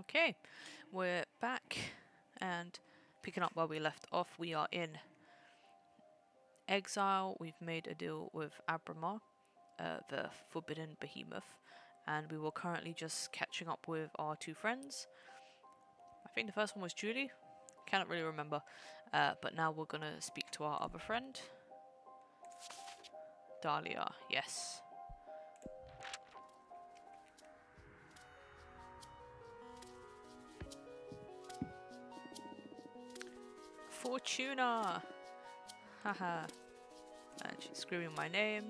Okay, we're back and picking up where we left off. We are in exile. We've made a deal with Abramar, the forbidden behemoth, and we were currently just catching up with our two friends. I think the first one was Julie. Cannot really remember, but now we're gonna speak to our other friend, Dahlia. Yes. Fortuna! Haha. And she's screaming my name.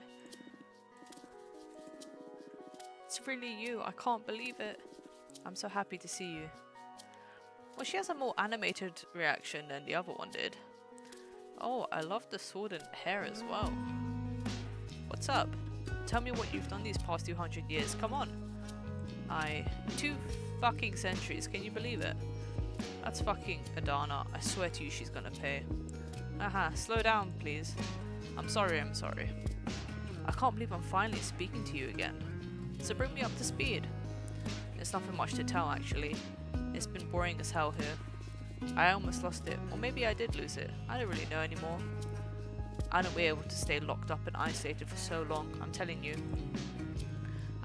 It's really you. I can't believe it. I'm so happy to see you. Well, she has a more animated reaction than the other one did. Oh, I love the sword and hair as well. What's up? Tell me what you've done these past 200 years. Come on. 2 fucking centuries. Can you believe it? That's fucking Adana. I swear to you she's gonna pay. Aha, slow down, please. I'm sorry. I can't believe I'm finally speaking to you again. So bring me up to speed. There's nothing much to tell, actually. It's been boring as hell here. I almost lost it, or maybe I did lose it. I don't really know anymore. I wouldn't be able to stay locked up and isolated for so long, I'm telling you.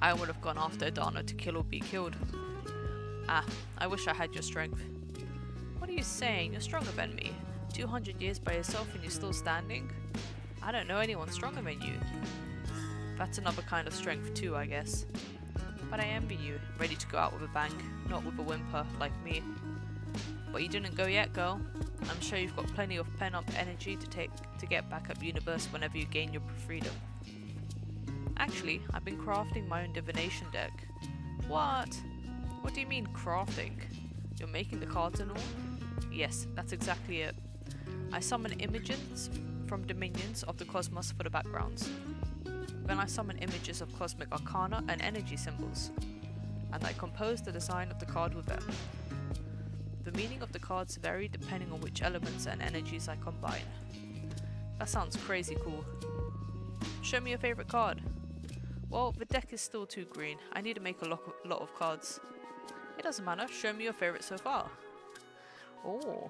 I would have gone after Adana to kill or be killed. I wish I had your strength. What are you saying? You're stronger than me. 200 years by yourself and you're still standing? I don't know anyone stronger than you. That's another kind of strength too, I guess. But I envy you, ready to go out with a bang, not with a whimper, like me. But you didn't go yet, girl. I'm sure you've got plenty of pent-up energy to get back up universe whenever you gain your freedom. Actually, I've been crafting my own divination deck. What? What do you mean, crafting? You're making the cards and all? Yes, that's exactly it. I summon images from dominions of the cosmos for the backgrounds. Then I summon images of cosmic arcana and energy symbols, and I compose the design of the card with them. The meaning of the cards vary depending on which elements and energies I combine. That sounds crazy cool. Show me your favorite card. Well, the deck is still too green. I need to make a lot of cards. It doesn't matter. Show me your favorite so far. Oh,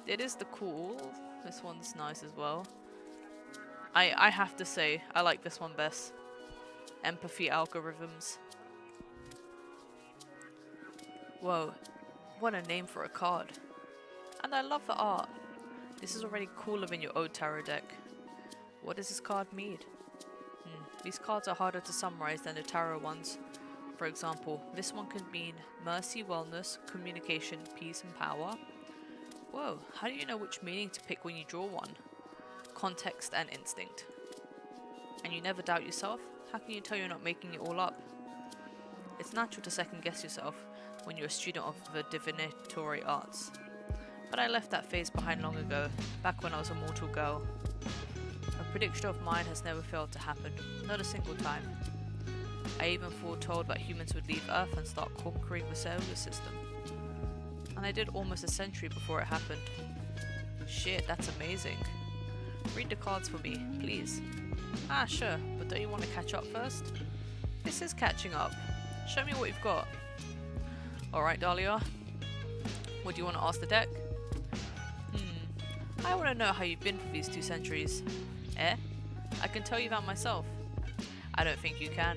it is the cool. This one's nice as well. I have to say, I like this one best. Empathy algorithms. Whoa, what a name for a card. And I love the art. This is already cooler than your old tarot deck. What does this card mean? These cards are harder to summarize than the tarot ones. For example, this one can mean mercy, wellness, communication, peace, and power. Whoa, how do you know which meaning to pick when you draw one? Context and instinct. And you never doubt yourself? How can you tell you're not making it all up? It's natural to second guess yourself when you're a student of the divinatory arts. But I left that phase behind long ago, back when I was a mortal girl. A prediction of mine has never failed to happen, not a single time. I even foretold that humans would leave Earth and start conquering the solar system. And I did almost a century before it happened. Shit, that's amazing. Read the cards for me, please. Sure, but don't you want to catch up first? This is catching up. Show me what you've got. Alright, Dahlia. What do you want to ask the deck? I want to know how you've been for these 2 centuries. I can tell you that myself. I don't think you can.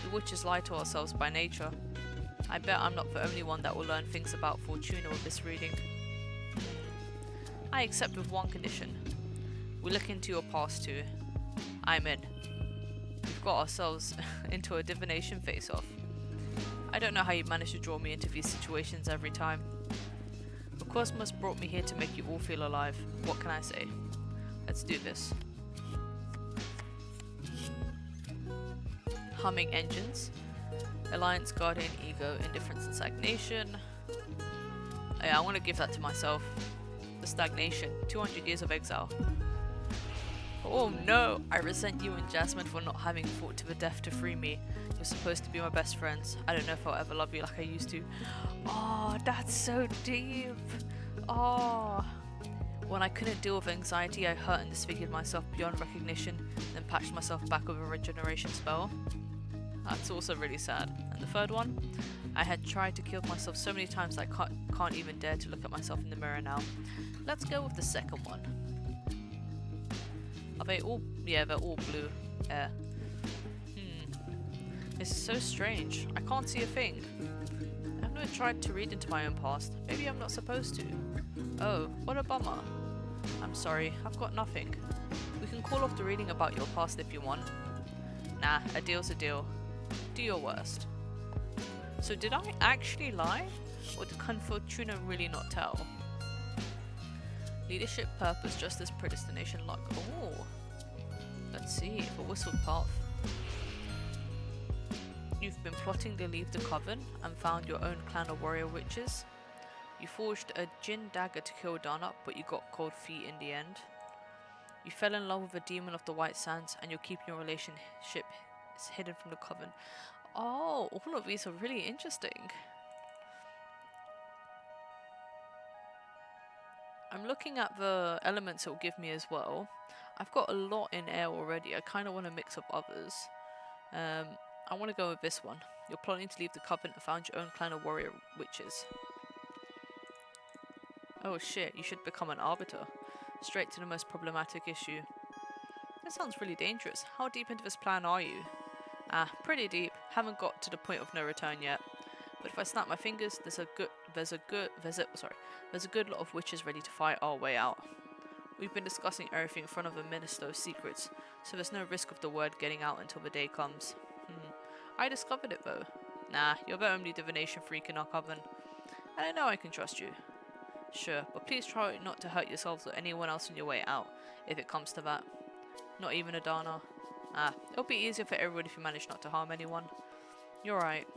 We witches lie to ourselves by nature. I bet I'm not the only one that will learn things about Fortuna with this reading. I accept with one condition. We look into your past too. I'm in. We've got ourselves into a divination face-off. I don't know how you manage to draw me into these situations every time. The cosmos brought me here to make you all feel alive. What can I say? Let's do this. Humming engines. Alliance, Guardian, Ego, Indifference, and Stagnation. Yeah, I want to give that to myself. The Stagnation. 200 years of exile. Oh no! I resent you and Jasmine for not having fought to the death to free me. You're supposed to be my best friends. I don't know if I'll ever love you like I used to. Oh, that's so deep! Oh. When I couldn't deal with anxiety, I hurt and disfigured myself beyond recognition, then patched myself back with a regeneration spell. That's also really sad. And the third one? I had tried to kill myself so many times I can't even dare to look at myself in the mirror now. Let's go with the second one. Are they all... yeah, they're all blue. Yeah. This is so strange. I can't see a thing. I've never tried to read into my own past. Maybe I'm not supposed to. Oh, what a bummer. I'm sorry, I've got nothing. We can call off the reading about your past if you want. Nah, a deal's a deal. Do your worst. So did I actually lie? Or can Fortuna really not tell? Leadership, purpose, justice, predestination, luck. Oh. Let's see, the whistled path. You've been plotting to leave the coven and found your own clan of warrior witches. You forged a Jinn dagger to kill Dana, but you got cold feet in the end. You fell in love with a demon of the White Sands and you're keeping your relationship hidden from the coven. Oh, all of these are really interesting. I'm looking at the elements it will give me as well. I've got a lot in air already. I kind of want to mix up others. I want to go with this one. You're plotting to leave the coven and found your own clan of warrior witches. Oh shit, you should become an arbiter. Straight to the most problematic issue. That sounds really dangerous. How deep into this plan are you? Ah, pretty deep. Haven't got to the point of no return yet. But if I snap my fingers, there's a good lot of witches ready to fight our way out. We've been discussing everything in front of the Minister of Secrets, so there's no risk of the word getting out until the day comes. I discovered it though. Nah, you're the only divination freak in our coven. And I know I can trust you. Sure, but please try not to hurt yourselves or anyone else on your way out, if it comes to that. Not even Adana. Ah, it'll be easier for everyone if you manage not to harm anyone. You're right.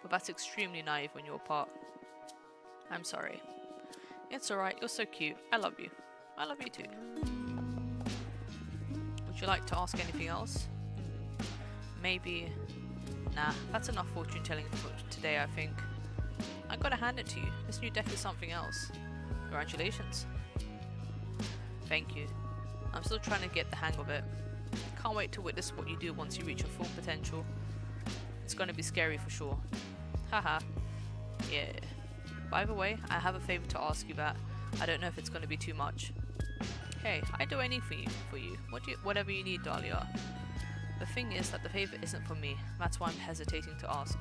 But that's extremely naive on your part. I'm sorry. It's alright, you're so cute. I love you. I love you too. Would you like to ask anything else? Maybe... Nah, that's enough fortune telling for today, I think. I gotta hand it to you. This new deck is something else. Congratulations. Thank you. I'm still trying to get the hang of it. Can't wait to witness what you do once you reach your full potential. It's gonna be scary for sure. Haha. Yeah. By the way, I have a favor to ask you that. I don't know if it's gonna be too much. Hey, I'd do anything for you. Whatever you need, Dahlia. The thing is that the favor isn't for me. That's why I'm hesitating to ask.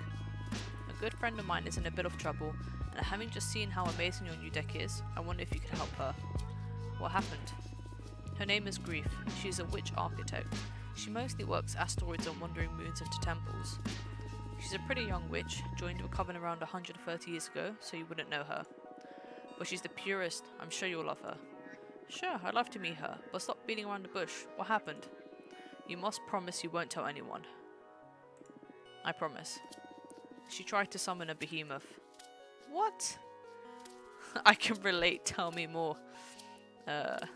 A good friend of mine is in a bit of trouble, and having just seen how amazing your new deck is, I wonder if you could help her. What happened? Her name is Grethe. She's a witch architect. She mostly works asteroids and wandering moons into temples. She's a pretty young witch, joined the coven around 130 years ago, so you wouldn't know her. But she's the purest. I'm sure you'll love her. Sure, I'd love to meet her, but stop beating around the bush. What happened? You must promise you won't tell anyone. I promise. She tried to summon a behemoth. What? I can relate, tell me more. A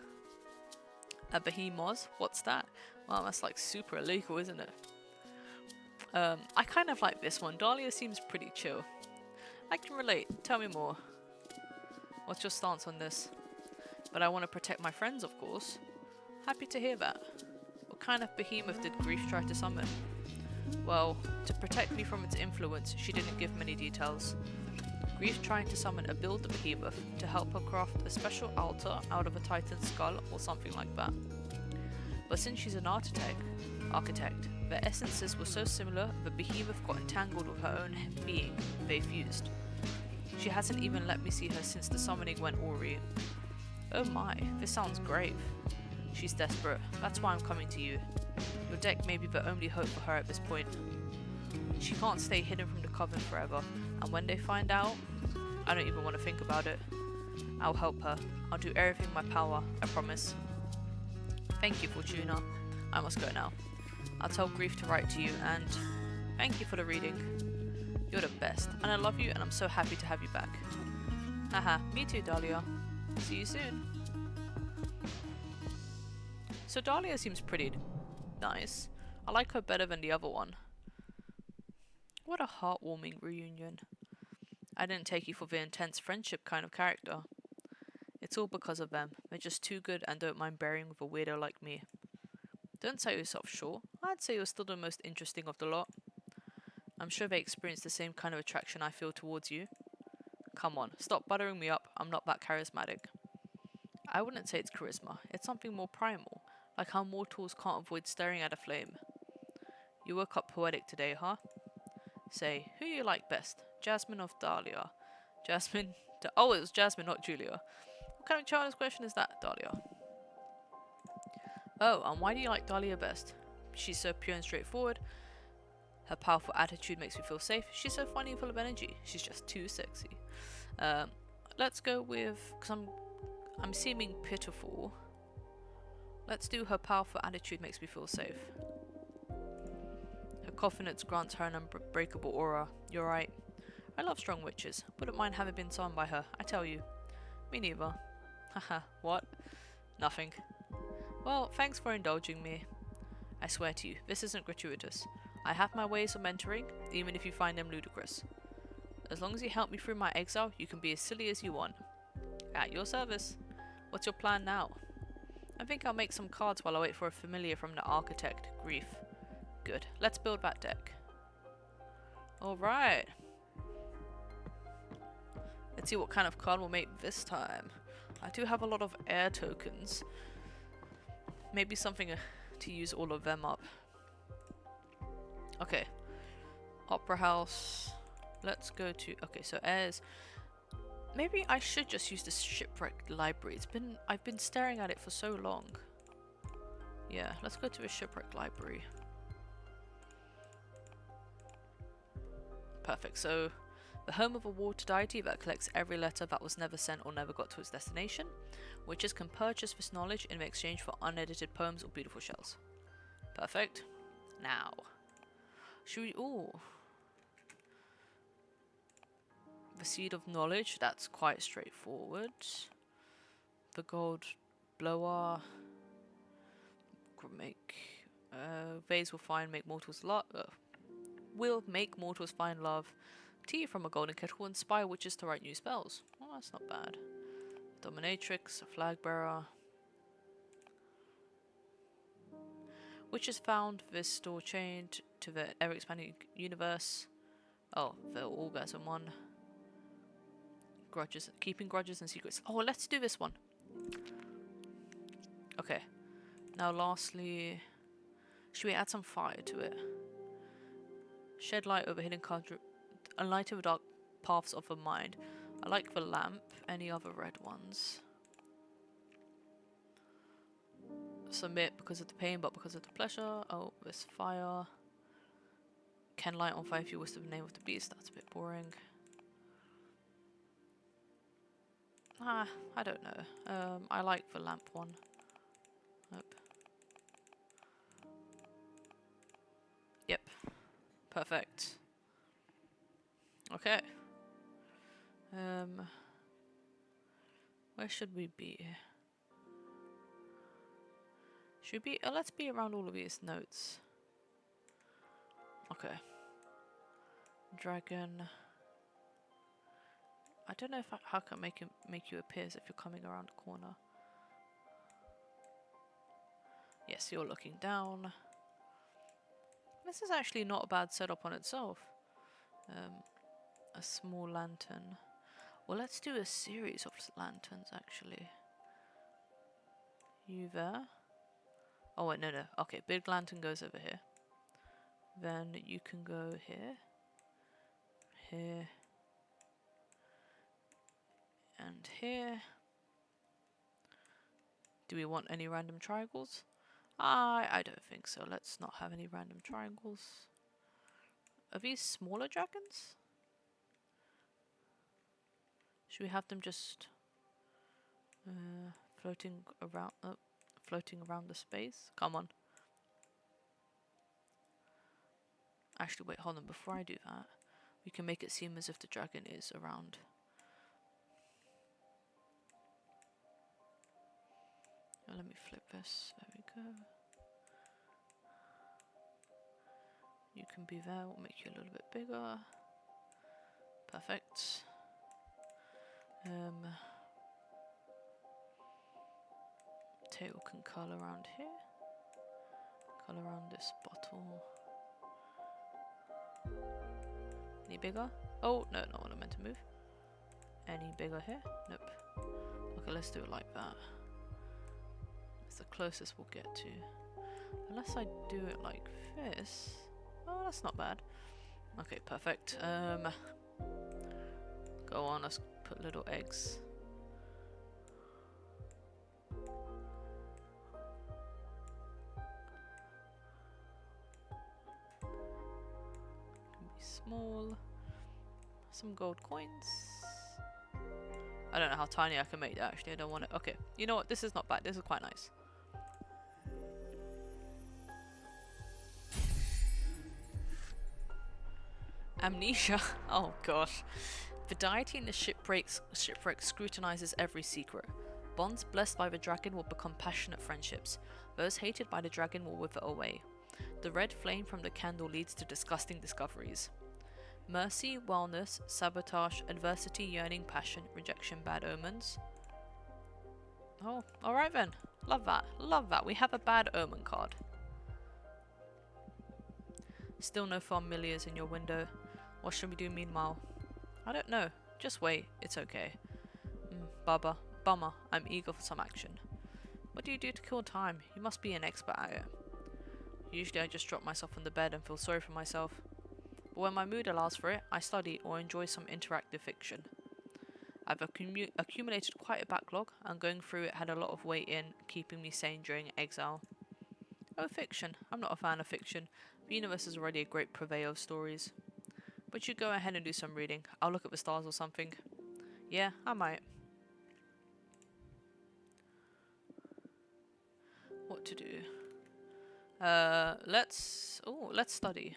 behemoth? What's that? Well, that's like super illegal, isn't it? I kind of like this one. Dahlia seems pretty chill. I can relate, tell me more. What's your stance on this? But I want to protect my friends, of course. Happy to hear that. What kind of behemoth did Grethe try to summon? Well, to protect me from its influence, she didn't give many details. Grethe trying to summon a builder behemoth to help her craft a special altar out of a titan's skull or something like that. But since she's an architect, their essences were so similar the behemoth got entangled with her own being. They fused. She hasn't even let me see her since the summoning went awry. Oh my, this sounds grave. She's desperate. That's why I'm coming to you. Your deck may be the only hope for her at this point. She can't stay hidden from the coven forever, and when they find out, I don't even want to think about it. I'll help her. I'll do everything in my power, I promise. Thank you, Fortuna. I must go now. I'll tell Grethe to write to you, and thank you for the reading. You're the best, and I love you, and I'm so happy to have you back. Haha, me too, Dahlia. See you soon. So Dahlia seems pretty nice. I like her better than the other one. What a heartwarming reunion. I didn't take you for the intense friendship kind of character. It's all because of them. They're just too good and don't mind bearing with a weirdo like me. Don't sell yourself short. I'd say you're still the most interesting of the lot. I'm sure they experience the same kind of attraction I feel towards you. Come on, stop buttering me up. I'm not that charismatic. I wouldn't say it's charisma. It's something more primal, like how mortals can't avoid staring at a flame. You woke up poetic today, huh? Say, who you like best? Jasmine or Dahlia? Jasmine? Oh, it was Jasmine, not Julia. What kind of childish question is that, Dahlia? Oh, and why do you like Dahlia best? She's so pure and straightforward. Her powerful attitude makes me feel safe. She's so funny and full of energy. She's just too sexy. Let's go with, because I'm seeming pitiful. Let's do her powerful attitude makes me feel safe. Her confidence grants her an unbreakable aura. You're right. I love strong witches. Wouldn't mind having been summoned by her, I tell you. Me neither. Haha, what? Nothing. Well, thanks for indulging me. I swear to you, this isn't gratuitous. I have my ways of mentoring, even if you find them ludicrous. As long as you help me through my exile, you can be as silly as you want. At your service. What's your plan now? I think I'll make some cards while I wait for a familiar from the architect, Grethe. Good. Let's build that deck. Alright. Let's see what kind of card we'll make this time. I do have a lot of air tokens. Maybe something to use all of them up. Okay. Opera House. Let's go to... Okay, so airs. Maybe I should just use the shipwrecked library. I've been staring at it for so long. Yeah, let's go to a shipwrecked library. Perfect. So, the home of a water deity that collects every letter that was never sent or never got to its destination. Witches can purchase this knowledge in exchange for unedited poems or beautiful shells. Perfect. Now, should we... Ooh. The seed of knowledge, that's quite straightforward. The gold blower. Make... vase will make mortals find love. Tea from a golden kettle inspire witches to write new spells. Oh, that's not bad. Dominatrix, a flag bearer. Witches found this store chained to the ever-expanding universe. Oh, they're all guys in one. Grudges, keeping grudges and secrets. Oh, let's do this one. Okay. Now, lastly, should we add some fire to it? Shed light over hidden a light over dark paths of the mind. I like the lamp. Any other red ones? Submit because of the pain, but because of the pleasure. Oh, this fire. Can light on fire if you whisper the name of the beast. That's a bit boring. I don't know. I like the lamp one. Nope. Yep. Perfect. Okay. Where should we be? Should we be? Let's be around all of these notes. Okay. Dragon. I don't know if how can I make you appear as if you're coming around the corner. Yes, you're looking down. This is actually not a bad setup on itself. A small lantern. Well, let's do a series of lanterns actually. You there? Oh wait, no. Okay, big lantern goes over here. Then you can go here. Here. And here. Do we want any random triangles? I don't think so. Let's not have any random triangles. Are these smaller dragons? Should we have them just floating around the space? Come on. Actually, wait, hold on. Before I do that, we can make it seem as if the dragon is around. Oh, let me flip this. There we go. You can be there. We'll make you a little bit bigger. Perfect. Tail can curl around here. Curl around this bottle. Any bigger? Oh, no, not what I meant to move. Any bigger here? Nope. Okay, let's do it like that. It's the closest we'll get to. Unless I do it like this. Oh, that's not bad. Okay, perfect. Go on, let's put little eggs. Can be small. Some gold coins. I don't know how tiny I can make that actually. I don't want it. Okay, you know what? This is not bad. This is quite nice. Amnesia. Oh gosh. The deity in the shipwreck scrutinizes every secret. Bonds blessed by the dragon will become passionate friendships. Those hated by the dragon will wither away. The red flame from the candle leads to disgusting discoveries. Mercy, wellness, sabotage, adversity, yearning, passion, rejection, bad omens. Oh, alright then. Love that. Love that. We have a bad omen card. Still no familiars in your window. What should we do meanwhile? I don't know. Just wait. It's okay. Bummer. I'm eager for some action. What do you do to kill time? You must be an expert at it. Usually I just drop myself on the bed and feel sorry for myself. But when my mood allows for it, I study or enjoy some interactive fiction. I've accumulated quite a backlog, and going through it had a lot of weight in keeping me sane during exile. Oh, fiction. I'm not a fan of fiction. The universe is already a great purveyor of stories. But you go ahead and do some reading. I'll look at the stars or something. Yeah, I might. What to do? Let's study.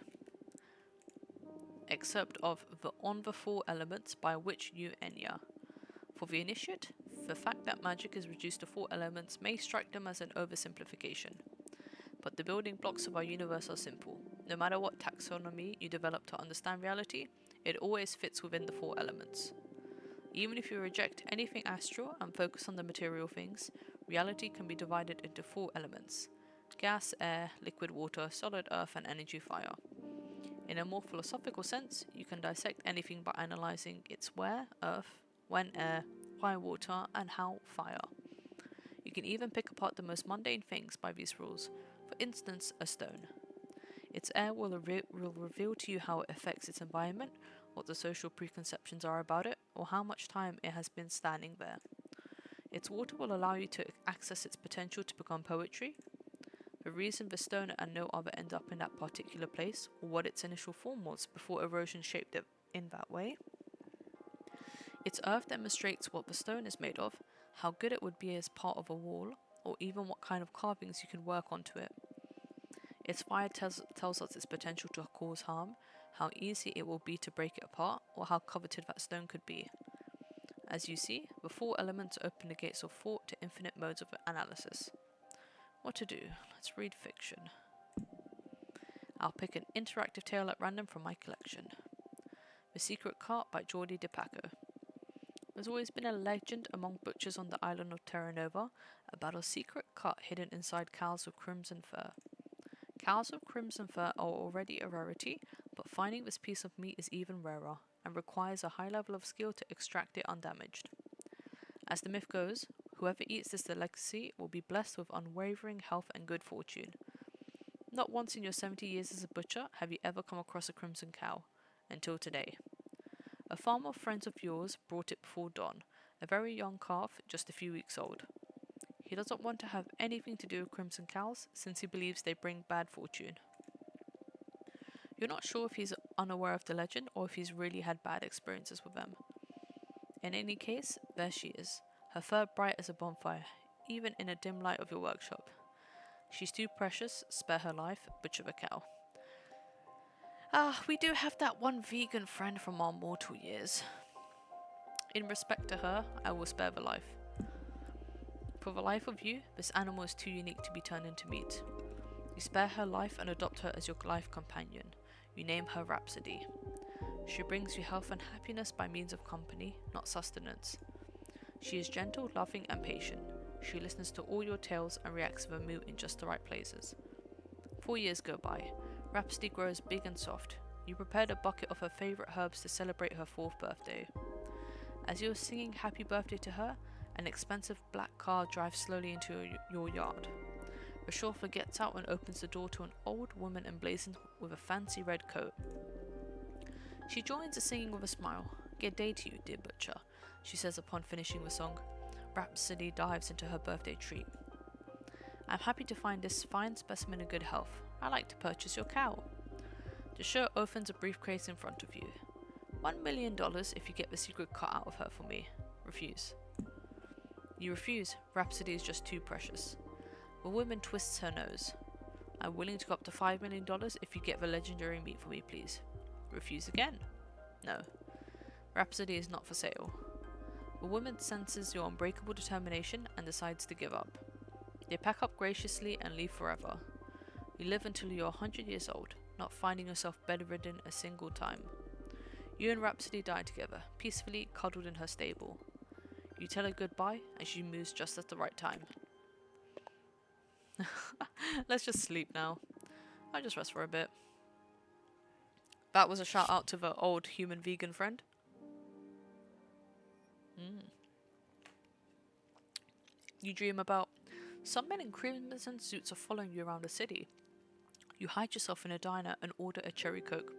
Excerpt of the On the Four Elements by Witch Yu Enya. For the initiate, the fact that magic is reduced to 4 elements may strike them as an oversimplification. But the building blocks of our universe are simple. No matter what taxonomy you develop to understand reality, it always fits within the 4 elements. Even if you reject anything astral and focus on the material things, reality can be divided into 4 elements: gas, air, liquid water, solid earth, and energy fire. In a more philosophical sense, you can dissect anything by analysing its where, earth, when air, why water, and how fire. You can even pick apart the most mundane things by these rules. For instance, a stone. Its air will reveal to you how it affects its environment, what the social preconceptions are about it, or how much time it has been standing there. Its water will allow you to access its potential to become poetry. The reason the stone and no other end up in that particular place, or what its initial form was before erosion shaped it in that way. Its earth demonstrates what the stone is made of, how good it would be as part of a wall, or even what kind of carvings you can work onto it. Its fire tells us its potential to cause harm, how easy it will be to break it apart, or how coveted that stone could be. As you see, the 4 elements open the gates of thought to infinite modes of analysis. What to do? Let's read fiction. I'll pick an interactive tale at random from my collection. The Secret Cart by Jordi DePaco. There's always been a legend among butchers on the island of Terra Nova about a secret cart hidden inside cows of crimson fur. Cows of crimson fur are already a rarity, but finding this piece of meat is even rarer, and requires a high level of skill to extract it undamaged. As the myth goes, whoever eats this delicacy will be blessed with unwavering health and good fortune. Not once in your 70 years as a butcher have you ever come across a crimson cow, until today. A farmer friend of yours brought it before dawn, a very young calf, just a few weeks old. He doesn't want to have anything to do with crimson cows, since he believes they bring bad fortune. You're not sure if he's unaware of the legend, or if he's really had bad experiences with them. In any case, there she is, her fur bright as a bonfire, even in a dim light of your workshop. She's too precious, spare her life, butcher the cow. We do have that one vegan friend from our mortal years. In respect to her, I will spare the life. For the life of you, this animal is too unique to be turned into meat. You spare her life and adopt her as your life companion. You name her Rhapsody. She brings you health and happiness by means of company, not sustenance. She is gentle, loving, and patient. She listens to all your tales and reacts with a mood in just the right places. 4 years go by. Rhapsody grows big and soft. You prepared a bucket of her favourite herbs to celebrate her 4th birthday. As you were singing happy birthday to her, an expensive black car drives slowly into your yard. The chauffeur gets out and opens the door to an old woman emblazoned with a fancy red coat. She joins the singing with a smile. "Good day to you, dear butcher," she says upon finishing the song. Rhapsody dives into her birthday treat. "I'm happy to find this fine specimen in good health. I'd like to purchase your cow." The show opens a briefcase in front of you. $1 million if you get the secret cut out of her for me. Refuse. You refuse. Rhapsody is just too precious. The woman twists her nose. "I'm willing to go up to $5 million if you get the legendary meat for me, please." Refuse again. No. Rhapsody is not for sale. The woman senses your unbreakable determination and decides to give up. They pack up graciously and leave forever. You live until you're 100 years old, not finding yourself bedridden a single time. You and Rhapsody die together, peacefully cuddled in her stable. You tell her goodbye and she moves just at the right time. Let's just sleep now. I'll just rest for a bit. That was a shout out to the old human vegan friend. You dream about some men in crimson suits are following you around the city. You hide yourself in a diner and order a cherry coke.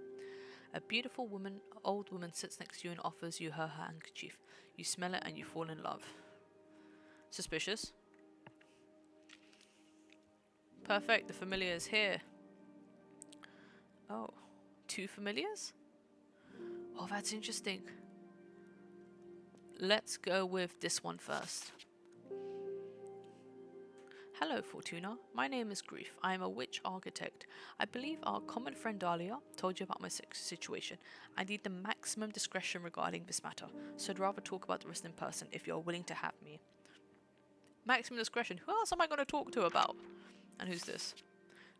A beautiful old woman sits next to you and offers you her handkerchief. You smell it and you fall in love. Suspicious? Perfect, the familiar is here. Oh, 2 familiars? Oh, that's interesting. Let's go with this one first. "Hello, Fortuna. My name is Grethe. I am a witch architect. I believe our common friend Dahlia told you about my situation. I need the maximum discretion regarding this matter, so I'd rather talk about the rest in person if you're willing to have me." Maximum discretion? Who else am I going to talk to about? And who's this?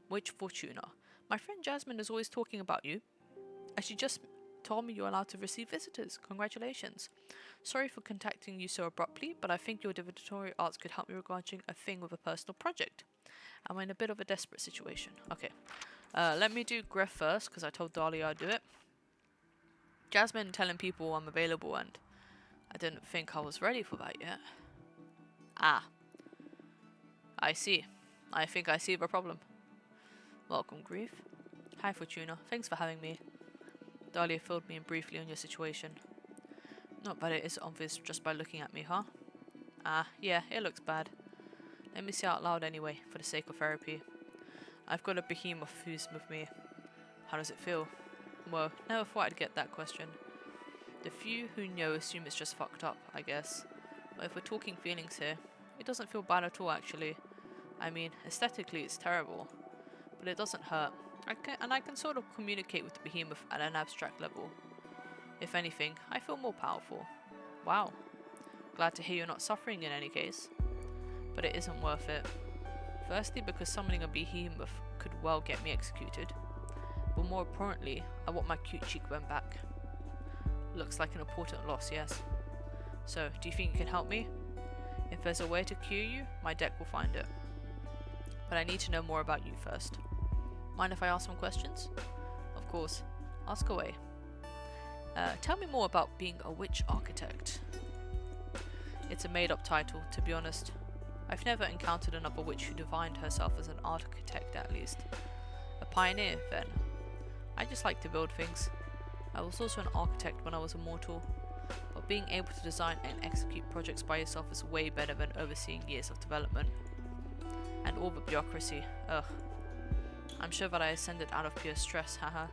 Witch Fortuna. "My friend Jasmine is always talking about you, and she just told me you're allowed to receive visitors. Congratulations. Sorry for contacting you so abruptly, but I think your divinatory arts could help me regarding a thing with a personal project. I'm in a bit of a desperate situation." Okay. Let me do Grethe first, because I told Dahlia I'd do it. Jasmine telling people I'm available, and I didn't think I was ready for that yet. Ah. I see. I think I see the problem. "Welcome, Grethe." "Hi, Fortuna. Thanks for having me." Dahlia filled me in briefly on your situation. "Not that it is obvious just by looking at me, huh?" "Ah, yeah, it looks bad. Let me say out loud anyway, for the sake of therapy. I've got a behemoth who's with me. How does it feel?" Well, never thought I'd get that question. The few who know assume it's just fucked up, I guess. But if we're talking feelings here, it doesn't feel bad at all, actually. I mean, aesthetically it's terrible, but it doesn't hurt. I can sort of communicate with the behemoth at an abstract level. If anything, I feel more powerful. Wow. Glad to hear you're not suffering in any case. But it isn't worth it. Firstly, because summoning a behemoth could well get me executed. But more importantly, I want my cute cheekbone back. Looks like an important loss, yes. So, do you think you can help me? If there's a way to cure you, my deck will find it. But I need to know more about you first. Mind if I ask some questions? Of course. Ask away. Tell me more about being a witch architect. It's a made-up title, to be honest. I've never encountered another witch who defined herself as an architect, at least. A pioneer, then. I just like to build things. I was also an architect when I was a mortal, but being able to design and execute projects by yourself is way better than overseeing years of development. And all the bureaucracy, ugh. I'm sure that I ascended out of pure stress, haha.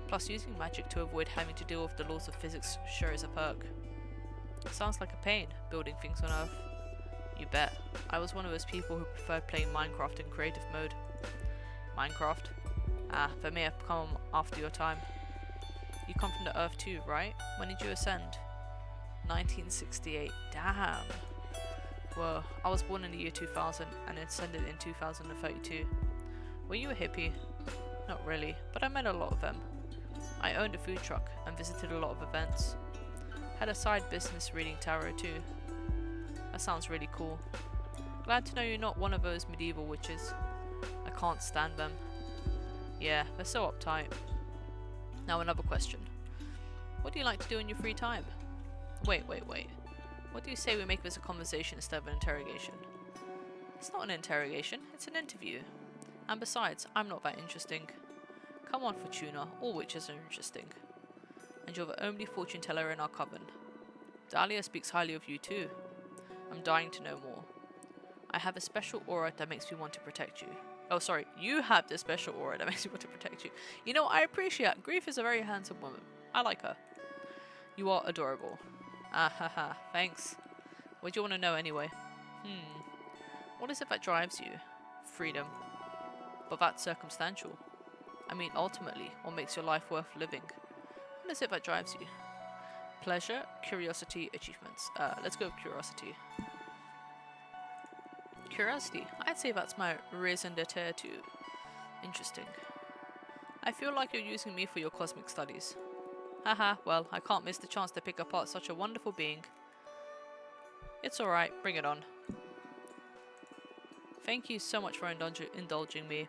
Plus, using magic to avoid having to deal with the laws of physics sure is a perk. Sounds like a pain, building things on Earth. You bet. I was one of those people who preferred playing Minecraft in creative mode. Minecraft? Ah, that may have come after your time. You come from the Earth too, right? When did you ascend? 1968. Damn. Well, I was born in the year 2000 and ascended in 2032. Were you a hippie? Not really, but I met a lot of them. I owned a food truck and visited a lot of events. Had a side business reading tarot too. That sounds really cool. Glad to know you're not one of those medieval witches. I can't stand them. Yeah, they're so uptight. Now another question. What do you like to do in your free time? Wait. What do you say we make this a conversation instead of an interrogation? It's not an interrogation, it's an interview. And besides, I'm not that interesting. Come on, Fortuna, all witches are interesting. And you're the only fortune teller in our coven. Dahlia speaks highly of you too. I'm dying to know more. I have a special aura that makes me want to protect you. Oh, sorry, you have the special aura that makes me want to protect you. You know, I appreciate Grethe is a very handsome woman. I like her. You are adorable. Ah ha ha, thanks. What do you want to know anyway? What is it that drives you? Freedom. But that's circumstantial. I mean, ultimately, what makes your life worth living? What is it that drives you? Pleasure, curiosity, achievements. Let's go with curiosity. Curiosity. I'd say that's my raison d'etre too. Interesting. I feel like you're using me for your cosmic studies. Haha, well, I can't miss the chance to pick apart such a wonderful being. It's alright, bring it on. Thank you so much for indulging me.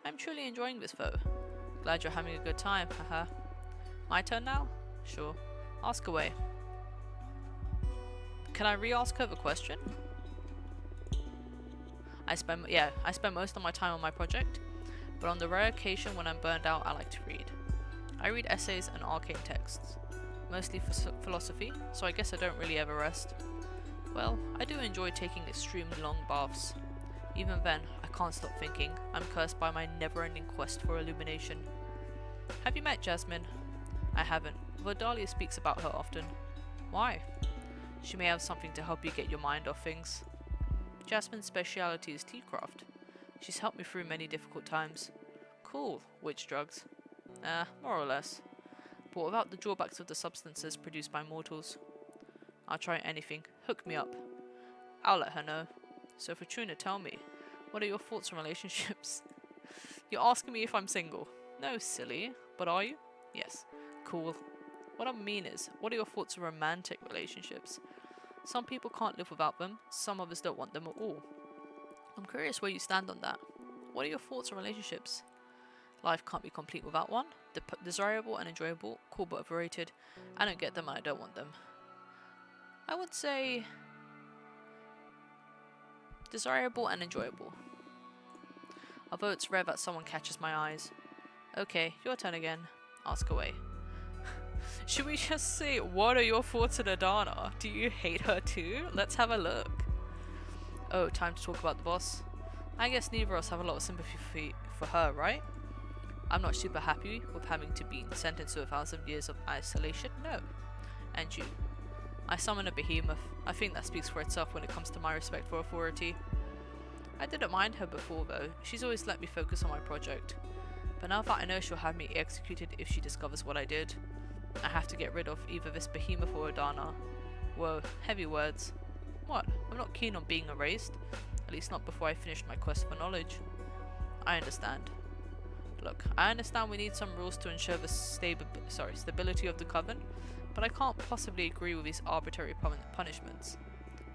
I'm truly enjoying this though. Glad you're having a good time, haha. My turn now? Sure. Ask away. Can I re-ask her the question? I spend most of my time on my project, but on the rare occasion when I'm burned out, I like to read. I read essays and arcane texts, mostly for philosophy, so I guess I don't really ever rest. Well, I do enjoy taking extremely long baths. Even then, I can't stop thinking. I'm cursed by my never-ending quest for illumination. Have you met Jasmine? I haven't, though Dahlia speaks about her often. Why? She may have something to help you get your mind off things. Jasmine's speciality is teacraft. She's helped me through many difficult times. Cool. Witch drugs? More or less. But without the drawbacks of the substances produced by mortals. I'll try anything. Hook me up. I'll let her know. So Fortuna, tell me, what are your thoughts on relationships? You're asking me if I'm single. No, silly. But are you? Yes. Cool. What I mean is, what are your thoughts on romantic relationships? Some people can't live without them, some others don't want them at all. I'm curious where you stand on that. What are your thoughts on relationships? Life can't be complete without one. Desirable and enjoyable, cool but overrated. I don't get them and I don't want them. I would say desirable and enjoyable. Although it's rare that someone catches my eyes. Okay, your turn again. Ask away. Should we just say, what are your thoughts on Adana? Do you hate her too? Let's have a look. Oh, time to talk about the boss. I guess neither of us have a lot of sympathy for her, right? I'm not super happy with having to be sentenced to 1,000 years of isolation, no. And you. I summon a behemoth. I think that speaks for itself when it comes to my respect for authority. I didn't mind her before though. She's always let me focus on my project. But now that I know she'll have me executed if she discovers what I did, I have to get rid of either this behemoth or Adana. Whoa, heavy words. What? I'm not keen on being erased. At least not before I finish my quest for knowledge. I understand. Look, I understand we need some rules to ensure the stability of the coven, but I can't possibly agree with these arbitrary punishments.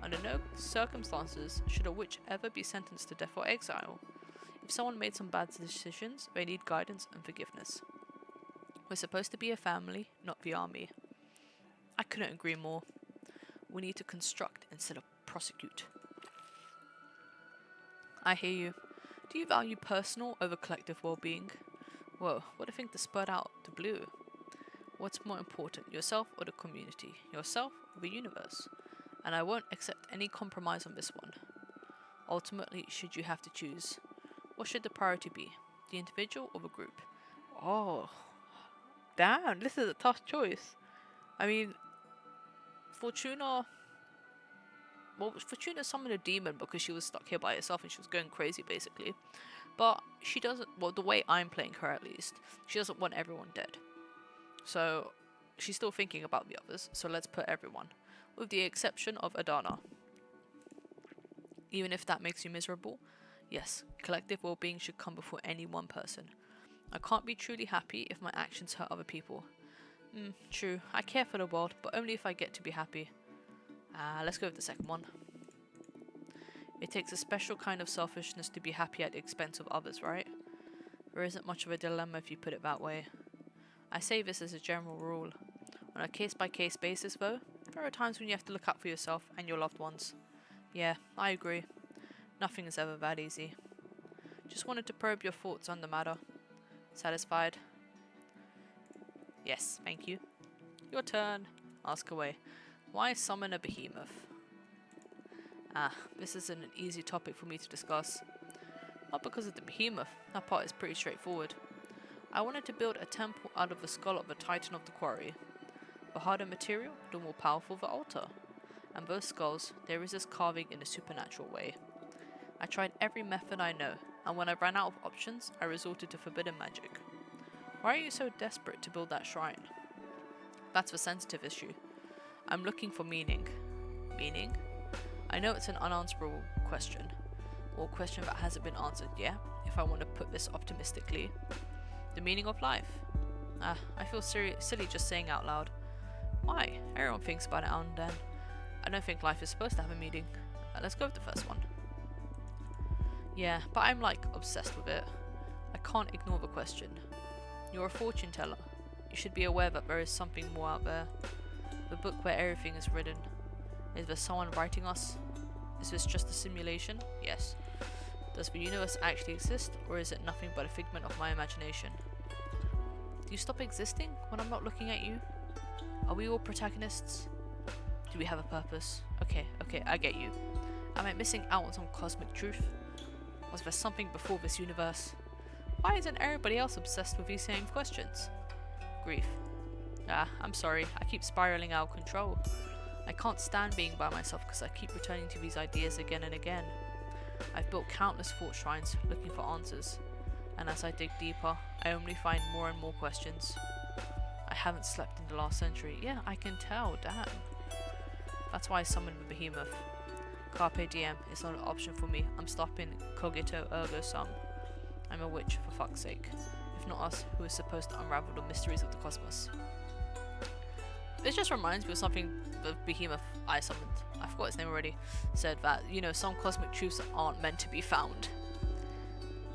Under no circumstances should a witch ever be sentenced to death or exile. If someone made some bad decisions, they need guidance and forgiveness. We're supposed to be a family, not the army. I couldn't agree more. We need to construct instead of prosecute. I hear you. Do you value personal over collective well-being? Whoa, what do you think to spurt out the blue? What's more important, yourself or the community? Yourself or the universe? And I won't accept any compromise on this one. Ultimately, should you have to choose, what should the priority be? The individual or the group? Oh, damn, this is a tough choice. I mean, Fortuna summoned a demon because she was stuck here by herself and she was going crazy basically. But she doesn't, well, the way I'm playing her at least, she doesn't want everyone dead. So she's still thinking about the others, so let's put everyone, with the exception of Adana. Even if that makes you miserable, yes, collective well-being should come before any one person. I can't be truly happy if my actions hurt other people. True, I care for the world, but only if I get to be happy. Let's go with the second one. It takes a special kind of selfishness to be happy at the expense of others, right? There isn't much of a dilemma if you put it that way. I say this as a general rule. On a case-by-case basis, though, there are times when you have to look out for yourself and your loved ones. Yeah, I agree. Nothing is ever that easy. Just wanted to probe your thoughts on the matter. Satisfied? Yes, thank you. Your turn. Ask away. Why summon a behemoth? This isn't an easy topic for me to discuss. Not because of the behemoth, that part is pretty straightforward. I wanted to build a temple out of the skull of the titan of the quarry. The harder material, the more powerful the altar. And both skulls, there is this carving in a supernatural way. I tried every method I know, and when I ran out of options, I resorted to forbidden magic. Why are you so desperate to build that shrine? That's the sensitive issue. I'm looking for meaning. Meaning? I know it's an unanswerable question, or a question that hasn't been answered yet, if I want to put this optimistically. The meaning of life. I feel silly just saying out loud. Why? Everyone thinks about it now and then. I don't think life is supposed to have a meaning. Let's go with the first one. Yeah, but I'm like obsessed with it. I can't ignore the question. You're a fortune teller. You should be aware that there is something more out there. The book where everything is written. Is there someone writing us? Is this just a simulation? Yes. Does the universe actually exist, or is it nothing but a figment of my imagination? Do you stop existing when I'm not looking at you? Are we all protagonists? Do we have a purpose? Okay, I get you. Am I missing out on some cosmic truth? Was there something before this universe? Why isn't everybody else obsessed with these same questions? Grief. I'm sorry, I keep spiraling out of control. I can't stand being by myself because I keep returning to these ideas again and again. I've built countless thought shrines looking for answers, and as I dig deeper, I only find more and more questions. I haven't slept in the last century. Yeah, I can tell, damn. That's why I summoned the behemoth. Carpe diem is not an option for me. I'm stopping cogito ergo sum. I'm a witch, for fuck's sake. If not us, who is supposed to unravel the mysteries of the cosmos. This just reminds me of something the behemoth I summoned, I forgot his name already, said that, some cosmic truths aren't meant to be found.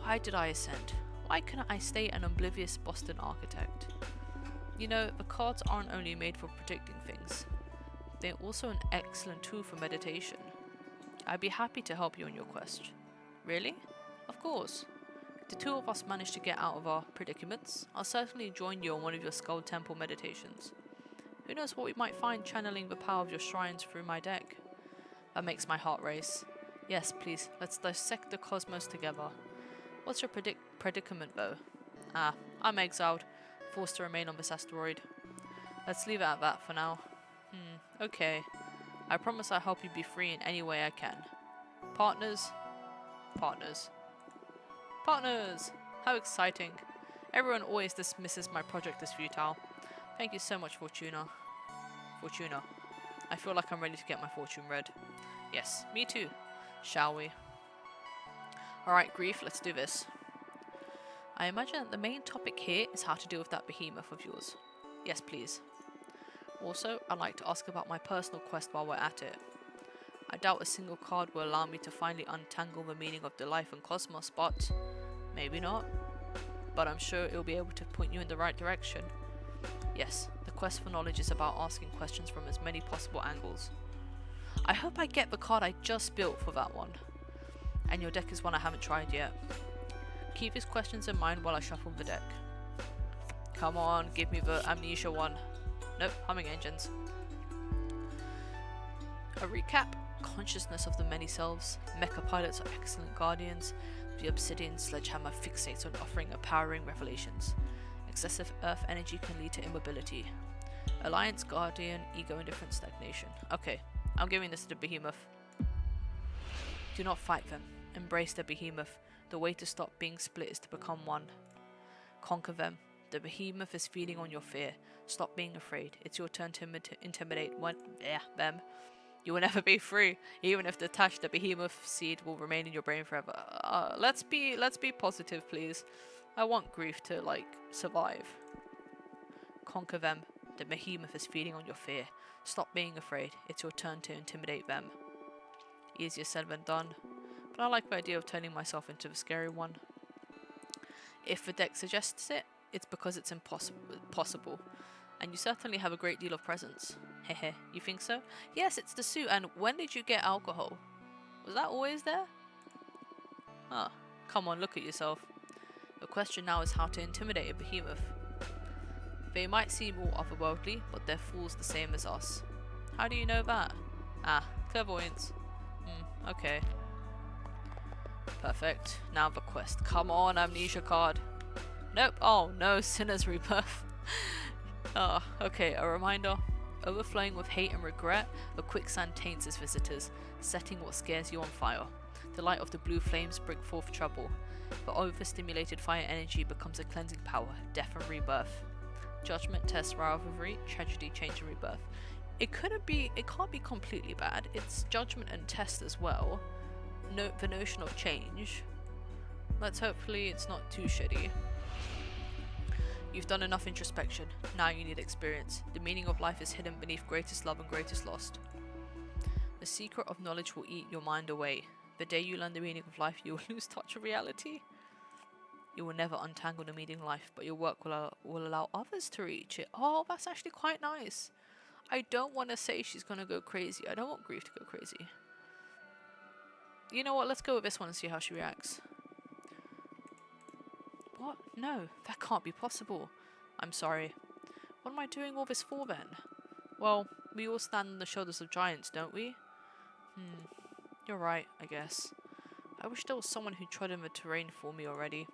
Why did I ascend? Why couldn't I stay an oblivious Boston architect? The cards aren't only made for predicting things. They're also an excellent tool for meditation. I'd be happy to help you on your quest. Really? Of course. If the two of us manage to get out of our predicaments, I'll certainly join you on one of your Skull Temple meditations. Who knows what we might find channeling the power of your shrines through my deck? That makes my heart race. Yes, please, let's dissect the cosmos together. What's your predicament, though? I'm exiled, forced to remain on this asteroid. Let's leave it at that for now. Okay. I promise I'll help you be free in any way I can. Partners? Partners. Partners! How exciting. Everyone always dismisses my project as futile. Thank you so much, Fortuna. Fortuna. I feel like I'm ready to get my fortune read. Yes, me too. Shall we? Alright, Grief, let's do this. I imagine that the main topic here is how to deal with that behemoth of yours. Yes, please. Also, I'd like to ask about my personal quest while we're at it. I doubt a single card will allow me to finally untangle the meaning of the life and cosmos, but maybe not. But I'm sure it'll be able to point you in the right direction. Yes, the quest for knowledge is about asking questions from as many possible angles. I hope I get the card I just built for that one. And your deck is one I haven't tried yet. Keep these questions in mind while I shuffle the deck. Come on, give me the amnesia one. Nope, humming engines. A recap. Consciousness of the many selves. Mecha pilots are excellent guardians. The obsidian sledgehammer fixates on offering empowering revelations. Excessive earth energy can lead to immobility. Alliance guardian, ego indifferent stagnation. Okay, I'm giving this to the behemoth. Do not fight them. Embrace the behemoth. The way to stop being split is to become one. Conquer them. The behemoth is feeding on your fear. Stop being afraid. It's your turn to intimidate them. You will never be free, even if detached. The behemoth seed will remain in your brain forever. Let's be positive, please. I want Grief to survive. Conquer them. The behemoth is feeding on your fear. Stop being afraid. It's your turn to intimidate them. Easier said than done, but I like the idea of turning myself into the scary one. If the deck suggests it, it's because it's possible. And you certainly have a great deal of presence. Hehe, you think so? Yes, it's the suit. And when did you get alcohol? Was that always there? Ah, come on, look at yourself. The question now is how to intimidate a behemoth. They might seem more otherworldly, but they're fools the same as us. How do you know that? Ah, clairvoyance. Okay. Perfect. Now the quest. Come on, amnesia card. Nope. Oh no, Sinner's Rebirth. Okay, a reminder. Overflowing with hate and regret, a quicksand taints his visitors, setting what scares you on fire. The light of the blue flames bring forth trouble. The overstimulated fire energy becomes a cleansing power, death and rebirth. Judgment, test, rivalry, tragedy, change and rebirth. It can't be completely bad. It's judgment and test as well. The notion of change. Let's hopefully it's not too shitty. You've done enough introspection. Now you need experience. The meaning of life is hidden beneath greatest love and greatest lost. The secret of knowledge will eat your mind away. The day you learn the meaning of life, you will lose touch of reality. You will never untangle the meaning of life, but your work will allow others to reach it. Oh, that's actually quite nice. I don't want to say she's going to go crazy. I don't want Grief to go crazy. You know what? Let's go with this one and see how she reacts. What? No, that can't be possible. I'm sorry. What am I doing all this for then? Well, we all stand on the shoulders of giants, don't we? You're right, I guess. I wish there was someone who trod in the terrain for me already.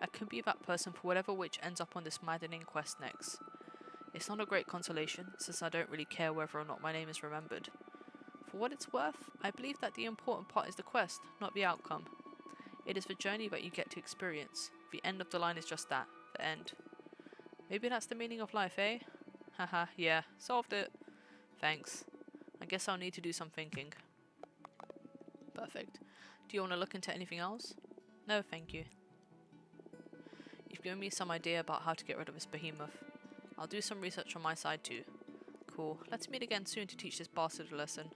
I could be that person for whatever witch ends up on this maddening quest next. It's not a great consolation, since I don't really care whether or not my name is remembered. For what it's worth, I believe that the important part is the quest, not the outcome. It is the journey that you get to experience. The end of the line is just that, the end. Maybe that's the meaning of life, eh? Haha, yeah, solved it. Thanks. I guess I'll need to do some thinking. Perfect. Do you want to look into anything else? No, thank you. You've given me some idea about how to get rid of this behemoth. I'll do some research on my side too. Cool. Let's meet again soon to teach this bastard a lesson.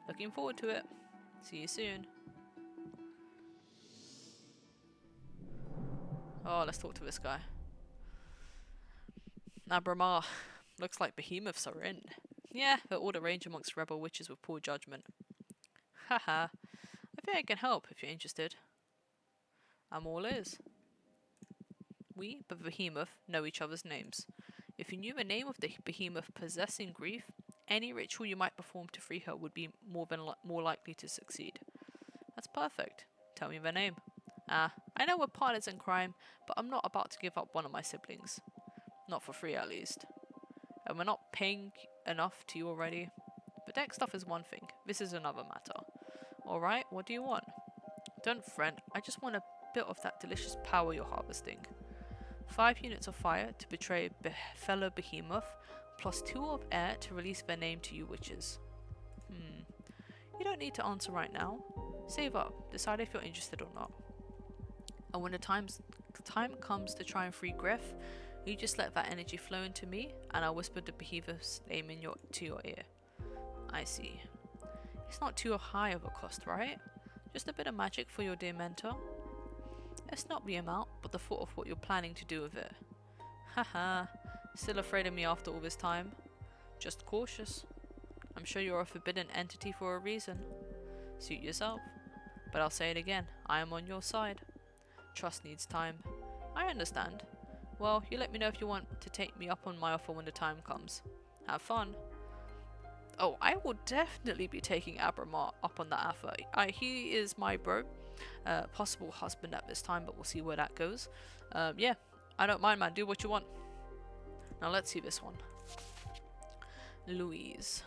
Looking forward to it. See you soon. Oh, let's talk to this guy. Nabramar. Looks like behemoths are in. Yeah, they're all the range amongst rebel witches with poor judgment. Haha. I think I can help if you're interested. I'm all ears. We, the behemoth, know each other's names. If you knew the name of the behemoth possessing Grief, any ritual you might perform to free her would be more likely to succeed. That's perfect. Tell me their name. I know we're partners in crime, but I'm not about to give up one of my siblings. Not for free, at least. And we're not paying enough to you already. But deck stuff is one thing. This is another matter. Alright, what do you want? Don't fret. I just want a bit of that delicious power you're harvesting. 5 units of fire to betray fellow behemoth, plus 2 of air to release their name to you witches. You don't need to answer right now. Save up. Decide if you're interested or not. And when the time comes to try and free Grethe, you just let that energy flow into me, and I'll whisper the behemoth's name to your ear. I see. It's not too high of a cost, right? Just a bit of magic for your dear mentor. It's not the amount, but the thought of what you're planning to do with it. Haha. Still afraid of me after all this time? Just cautious. I'm sure you're a forbidden entity for a reason. Suit yourself. But I'll say it again, I am on your side. Trust needs time. I understand. Well, you let me know if you want to take me up on my offer when the time comes. Have fun. Oh, I will definitely be taking Abramar up on that offer. He is my bro. Possible husband at this time, but we'll see where that goes. Yeah, I don't mind, man. Do what you want. Now let's see this one. Louise.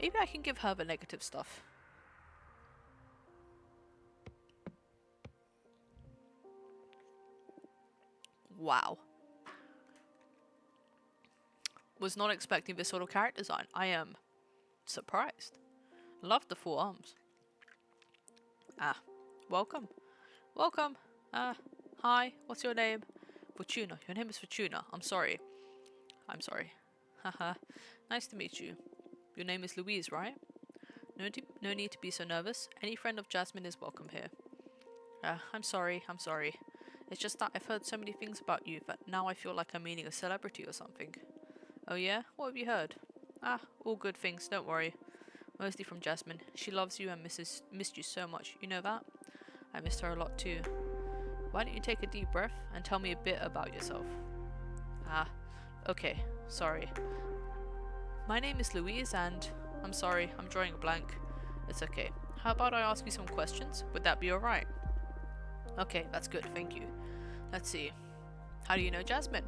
Maybe I can give her the negative stuff. Wow. Was not expecting this sort of character design. I am surprised. Love the 4 arms. Welcome. Welcome. Hi, what's your name? Fortuna. Your name is Fortuna. I'm sorry. Haha. Nice to meet you. Your name is Louise, right? No need to be so nervous. Any friend of Jasmine is welcome here. I'm sorry. It's just that I've heard so many things about you that now I feel like I'm meeting a celebrity or something. Oh yeah? What have you heard? Ah, all good things, don't worry. Mostly from Jasmine. She loves you and missed you so much. You know that? I missed her a lot too. Why don't you take a deep breath and tell me a bit about yourself? Ah, okay, sorry. My name is Louise and... I'm sorry, I'm drawing a blank. It's okay. How about I ask you some questions? Would that be alright? Okay, that's good, thank you. Let's see. How do you know Jasmine?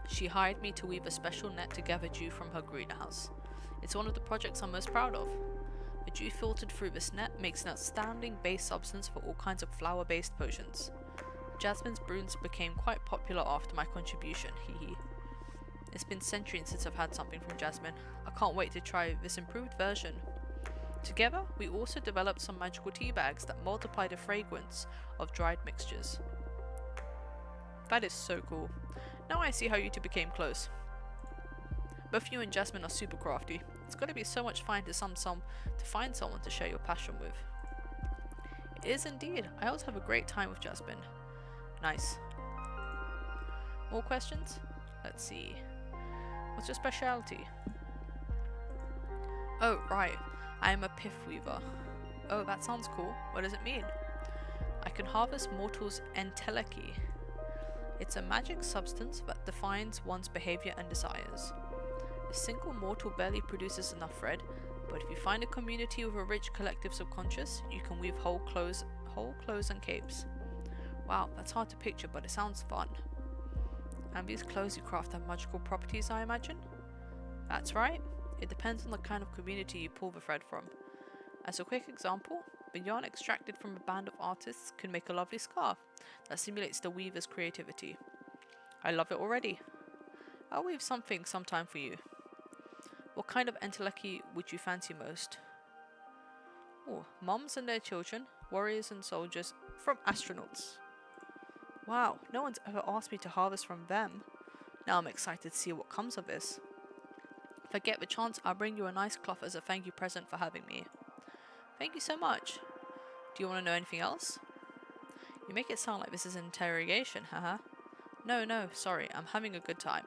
She hired me to weave a special net to gather dew from her greenhouse. It's one of the projects I'm most proud of. The dew filtered through this net makes an outstanding base substance for all kinds of flower-based potions. Jasmine's brooms became quite popular after my contribution, hee. It's been centuries since I've had something from Jasmine. I can't wait to try this improved version. Together, we also developed some magical tea bags that multiply the fragrance of dried mixtures. That is so cool. Now I see how you two became close. Both you and Jasmine are super crafty. It's gotta be so much fun to find someone to share your passion with. It is indeed. I always have a great time with Jasmine. Nice. More questions? Let's see. What's your specialty? Oh, right. I am a pith weaver. Oh, that sounds cool. What does it mean? I can harvest mortals' entelechy. It's a magic substance that defines one's behavior and desires. A single mortal barely produces enough thread, but if you find a community with a rich collective subconscious, you can weave whole clothes and capes. Wow, that's hard to picture, but it sounds fun. And these clothes you craft have magical properties, I imagine? That's right. It depends on the kind of community you pull the thread from. As a quick example, the yarn extracted from a band of artists can make a lovely scarf that simulates the weaver's creativity. I love it already. I'll weave something sometime for you. What kind of entelechy would you fancy most? Oh, moms and their children, warriors and soldiers, from astronauts. Wow, no one's ever asked me to harvest from them. Now I'm excited to see what comes of this. If I get the chance, I'll bring you a nice cloth as a thank you present for having me. Thank you so much. Do you want to know anything else? You make it sound like this is an interrogation, haha. No, sorry, I'm having a good time.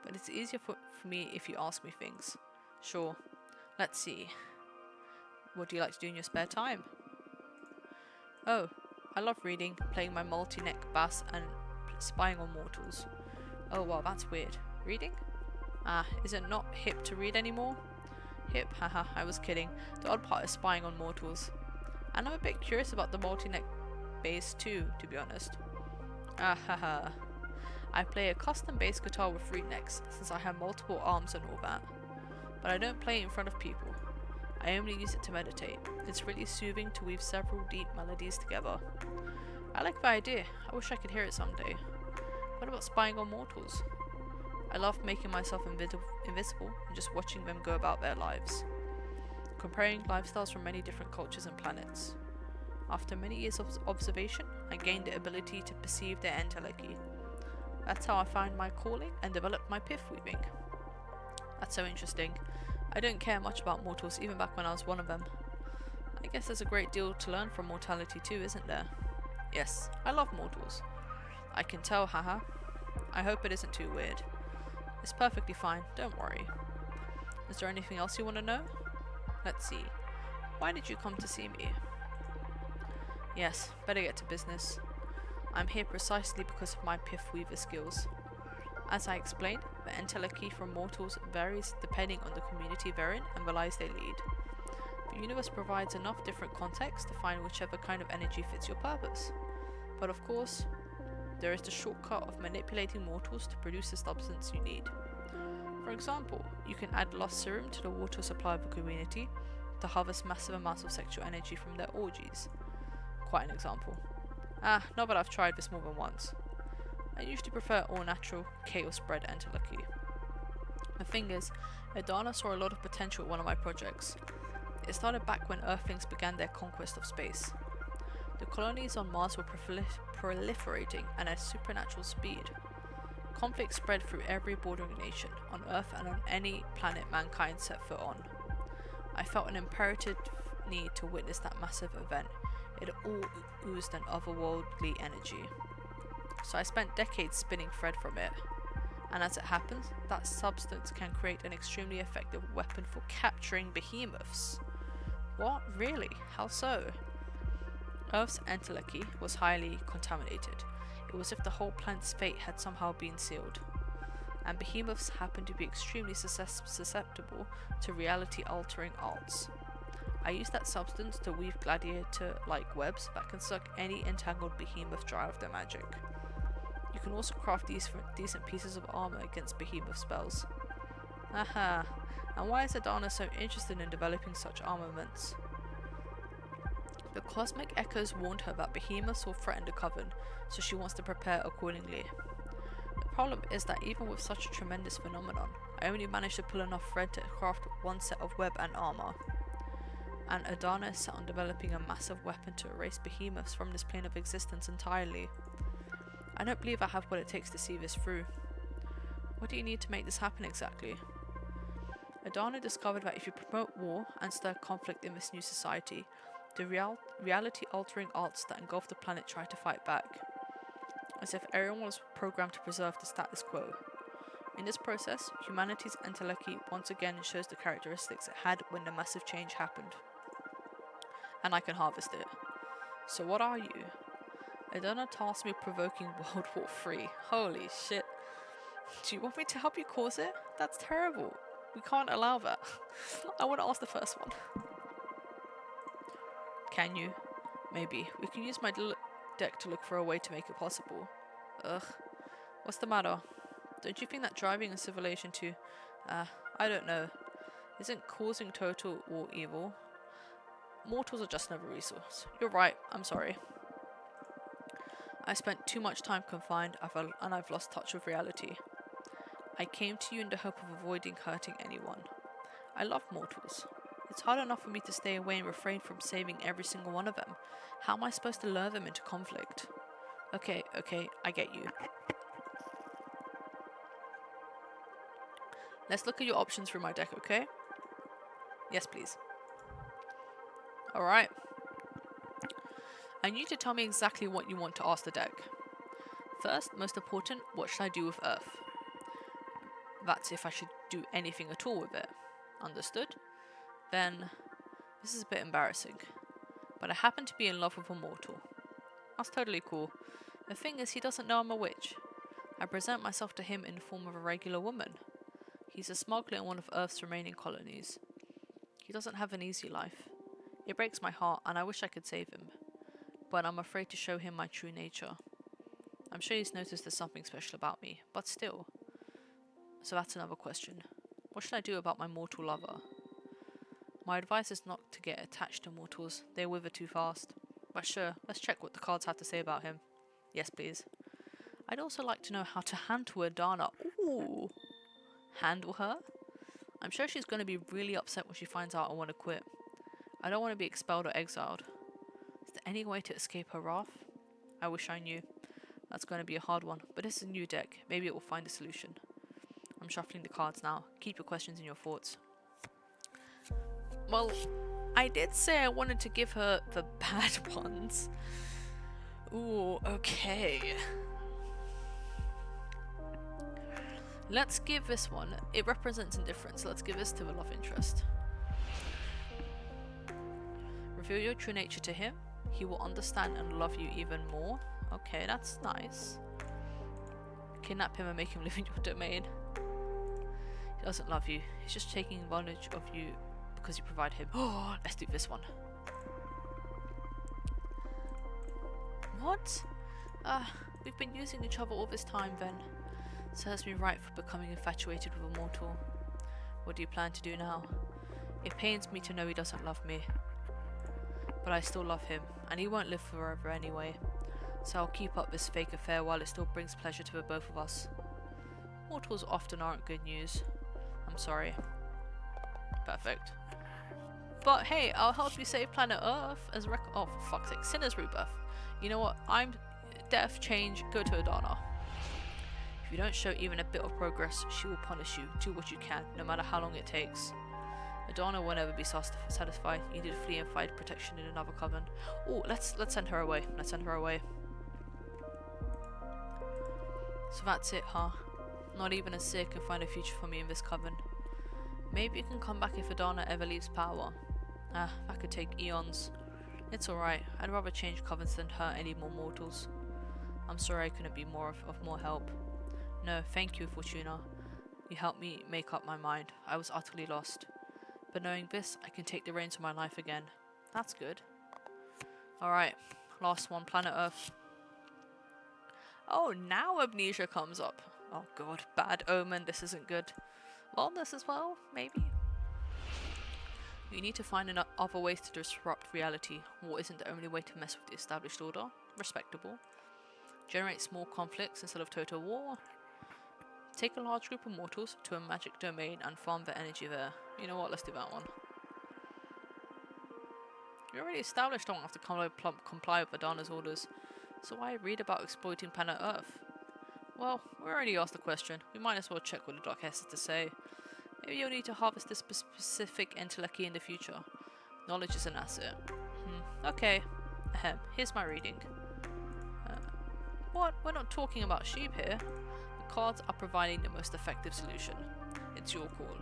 But it's easier for me if you ask me things. Sure. Let's see. What do you like to do in your spare time? Oh, I love reading, playing my multi-neck bass, and spying on mortals. Oh wow, that's weird. Reading? Ah, is it not hip to read anymore? Hip, haha, I was kidding. The odd part is spying on mortals. And I'm a bit curious about the multi-neck bass too, to be honest. Ah, haha. I play a custom bass guitar with 3 necks, since I have multiple arms and all that. But I don't play it in front of people. I only use it to meditate. It's really soothing to weave several deep melodies together. I like the idea. I wish I could hear it someday. What about spying on mortals? I love making myself invisible and just watching them go about their lives. Comparing lifestyles from many different cultures and planets. After many years of observation, I gained the ability to perceive their entelechy. That's how I found my calling and developed my pith weaving. That's so interesting. I don't care much about mortals even back when I was one of them. I guess there's a great deal to learn from mortality too, isn't there? Yes, I love mortals. I can tell, haha. I hope it isn't too weird. It's perfectly fine, don't worry. Is there anything else you want to know? Let's see. Why did you come to see me? Yes, better get to business. I'm here precisely because of my pith weaver skills. As I explained, the entelechy from mortals varies depending on the community they're in and the lives they lead. The universe provides enough different contexts to find whichever kind of energy fits your purpose. But of course, there is the shortcut of manipulating mortals to produce the substance you need. For example, you can add lost serum to the water supply of a community to harvest massive amounts of sexual energy from their orgies. Quite an example. Not that I've tried this more than once. I usually prefer all natural, chaos spread entelechy. The thing is, Adana saw a lot of potential in one of my projects. It started back when Earthlings began their conquest of space. The colonies on Mars were proliferating at a supernatural speed. Conflict spread through every bordering nation, on Earth and on any planet mankind set foot on. I felt an imperative need to witness that massive event. It all oozed an otherworldly energy. So I spent decades spinning thread from it. And as it happens, that substance can create an extremely effective weapon for capturing behemoths. What? Really? How so? Earth's entelechy was highly contaminated. It was as if the whole planet's fate had somehow been sealed. And behemoths happen to be extremely susceptible to reality-altering arts. I used that substance to weave gladiator-like webs that can suck any entangled behemoth dry of their magic. You can also craft decent pieces of armor against behemoth spells. Aha! And why is Adana so interested in developing such armaments? The cosmic echoes warned her that behemoths will threaten the coven, so she wants to prepare accordingly. The problem is that even with such a tremendous phenomenon, I only managed to pull enough thread to craft one set of web and armor. And Adana is set on developing a massive weapon to erase behemoths from this plane of existence entirely. I don't believe I have what it takes to see this through. What do you need to make this happen exactly? Adana discovered that if you promote war and stir conflict in this new society, the reality-altering arts that engulf the planet try to fight back, as if everyone was programmed to preserve the status quo. In this process, humanity's entelechy once again shows the characteristics it had when the massive change happened. And I can harvest it. So what are you? Adana tasked me with provoking World War III. Holy shit. Do you want me to help you cause it? That's terrible. We can't allow that. I want to ask the first one. Can you? Maybe. We can use my deck to look for a way to make it possible. Ugh. What's the matter? Don't you think that driving a civilization to, I don't know, isn't causing total war evil? Mortals are just another resource. You're right. I'm sorry. I spent too much time confined and I've lost touch with reality. I came to you in the hope of avoiding hurting anyone. I love mortals. It's hard enough for me to stay away and refrain from saving every single one of them. How am I supposed to lure them into conflict? Okay, I get you. Let's look at your options through my deck, okay? Yes, please. Alright. I need you to tell me exactly what you want to ask the deck. First, most important, what should I do with Earth? That's if I should do anything at all with it. Understood? Then, this is a bit embarrassing, but I happen to be in love with a mortal. That's totally cool. The thing is, he doesn't know I'm a witch. I present myself to him in the form of a regular woman. He's a smuggler in one of Earth's remaining colonies. He doesn't have an easy life. It breaks my heart, and I wish I could save him. But I'm afraid to show him my true nature. I'm sure he's noticed there's something special about me, but still. So that's another question. What should I do about my mortal lover? My advice is not to get attached to mortals. They wither too fast. But sure, let's check what the cards have to say about him. Yes, please. I'd also like to know how to handle Adana. Ooh! Handle her? I'm sure she's going to be really upset when she finds out I want to quit. I don't want to be expelled or exiled. Is there any way to escape her wrath? I wish I knew. That's going to be a hard one, but it's a new deck. Maybe it will find a solution. I'm shuffling the cards now. Keep your questions in your thoughts. Well, I did say I wanted to give her the bad ones. Ooh, okay. Let's give this one. It represents indifference. Let's give this to the love interest. Reveal your true nature to him. He will understand and love you even more. Okay, that's nice. Kidnap him and make him live in your domain. He doesn't love you. He's just taking advantage of you because you provide him. Oh, let's do this one. What? We've been using each other all this time then. Serves me right for becoming infatuated with a mortal. What do you plan to do now? It pains me to know he doesn't love me. But I still love him, and he won't live forever anyway. So I'll keep up this fake affair while it still brings pleasure to the both of us. Mortals often aren't good news. I'm sorry. Perfect. But hey, I'll help you save planet Earth as oh, for fuck's sake, Sinner's Rebirth. You know what? I'm death, change, go to Adana. If you don't show even a bit of progress, she will punish you. Do what you can, no matter how long it takes. Adana will never be satisfied. You need to flee and find protection in another coven. Oh, let's send her away. Let's send her away. So that's it, huh? Not even a seer can find a future for me in this coven. Maybe you can come back if Adana ever leaves power. Ah, that could take eons. It's alright. I'd rather change covens than hurt any more mortals. I'm sorry I couldn't be of more help. No, thank you, Fortuna. You helped me make up my mind. I was utterly lost. But knowing this, I can take the reins of my life again. That's good. Alright, last one, planet Earth. Oh, now amnesia comes up. Oh god, bad omen, this isn't good. Wellness as well, maybe? You need to find other ways to disrupt reality. War isn't the only way to mess with the established order. Respectable. Generate small conflicts instead of total war. Take a large group of mortals to a magic domain and farm the energy there. You know what, let's do that one. You're already established, I don't have to comply with Adana's orders. So why read about exploiting planet Earth? Well, we already asked the question. We might as well check what the doc has to say. Maybe you'll need to harvest this specific entelechy in the future. Knowledge is an asset. Okay. Ahem. Here's my reading. What? We're not talking about sheep here. The cards are providing the most effective solution. It's your call.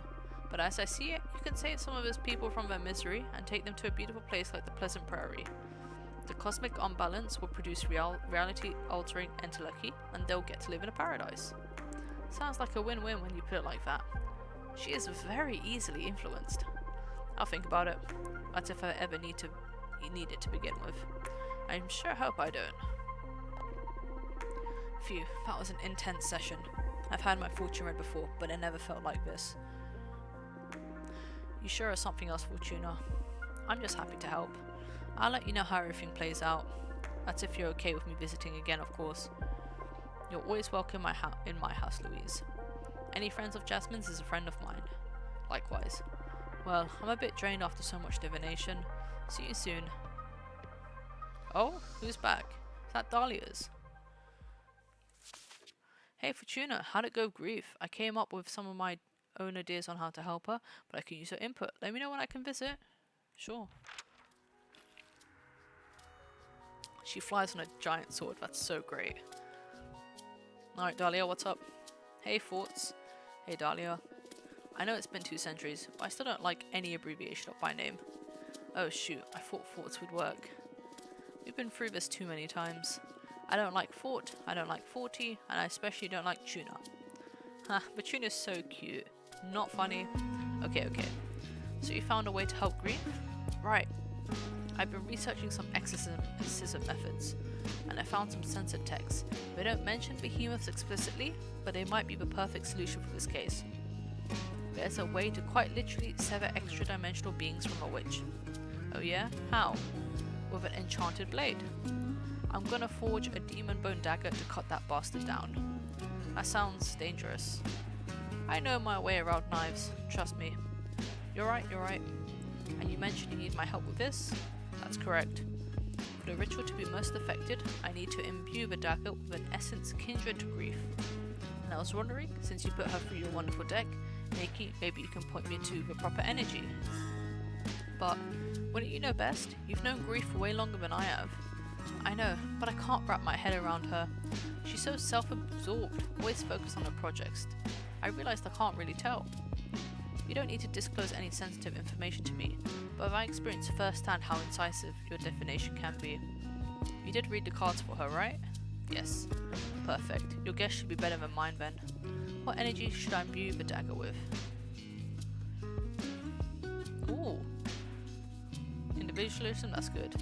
But as I see it, you can save some of his people from their misery and take them to a beautiful place like the Pleasant Prairie. The cosmic unbalance will produce reality-altering entelechy, and they'll get to live in a paradise. Sounds like a win-win when you put it like that. She is very easily influenced. I'll think about it. That's if I ever need it to begin with. I sure hope I don't. Phew, that was an intense session. I've had my fortune read before, but it never felt like this. You sure are something else, Fortuna. I'm just happy to help. I'll let you know how everything plays out. That's if you're okay with me visiting again, of course. You're always welcome in my house, Louise. Any friends of Jasmine's is a friend of mine. Likewise. Well, I'm a bit drained after so much divination. See you soon. Oh, who's back? Is that Dahlia's? Hey Fortuna, how'd it go with Grethe? I came up with some of my own ideas on how to help her, but I can use her input. Let me know when I can visit. Sure. She flies on a giant sword, that's so great. Alright Dahlia, what's up? Hey Forts. Hey Dahlia. I know it's been 2 centuries, but I still don't like any abbreviation of my name. Oh shoot, I thought Forts would work. We've been through this too many times. I don't like Fort, I don't like Forty, and I especially don't like Tuna. Ha, but Tuna's so cute. Not funny. Okay. So you found a way to help Grethe? Right. I've been researching some exorcism methods, and I found some censored texts. They don't mention Behemoths explicitly, but they might be the perfect solution for this case. There's a way to quite literally sever extra-dimensional beings from a witch. Oh yeah? How? With an enchanted blade. I'm gonna forge a demon bone dagger to cut that bastard down. That sounds dangerous. I know my way around knives, trust me. You're right. And you mentioned you need my help with this? That's correct. For the ritual to be most effective, I need to imbue the dagger with an essence kindred to Grethe. And I was wondering, since you put her through your wonderful deck, maybe you can point me to the proper energy. But, wouldn't you know best? You've known Grethe for way longer than I have. I know, but I can't wrap my head around her. She's so self-absorbed, always focused on her projects. I realized I can't really tell. You don't need to disclose any sensitive information to me, but I've experienced firsthand how incisive your divination can be. You did read the cards for her, right? Yes. Perfect. Your guess should be better than mine then. What energy should I imbue the dagger with? Ooh. Individualism, that's good.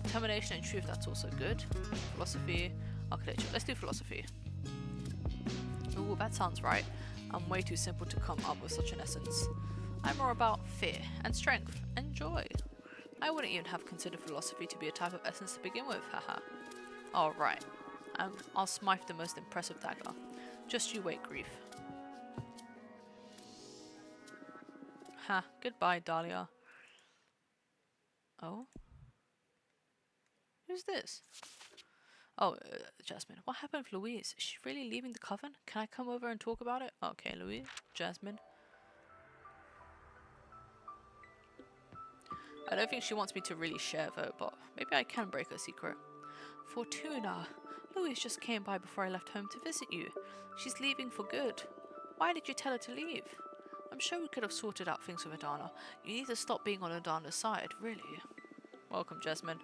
Determination and truth, that's also good. Philosophy, architecture. Let's do philosophy. Ooh, that sounds right. I'm way too simple to come up with such an essence. I'm more about fear and strength and joy. I wouldn't even have considered philosophy to be a type of essence to begin with, haha. Alright, I'll smite the most impressive dagger. Just you wait, Grethe. Ha, goodbye, Dahlia. Oh? Who's this? Oh, Jasmine. What happened with Louise? Is she really leaving the coven? Can I come over and talk about it? Okay, Louise. Jasmine. I don't think she wants me to really share though, but maybe I can break her secret. Fortuna, Louise just came by before I left home to visit you. She's leaving for good. Why did you tell her to leave? I'm sure we could have sorted out things with Adana. You need to stop being on Adana's side, really. Welcome, Jasmine.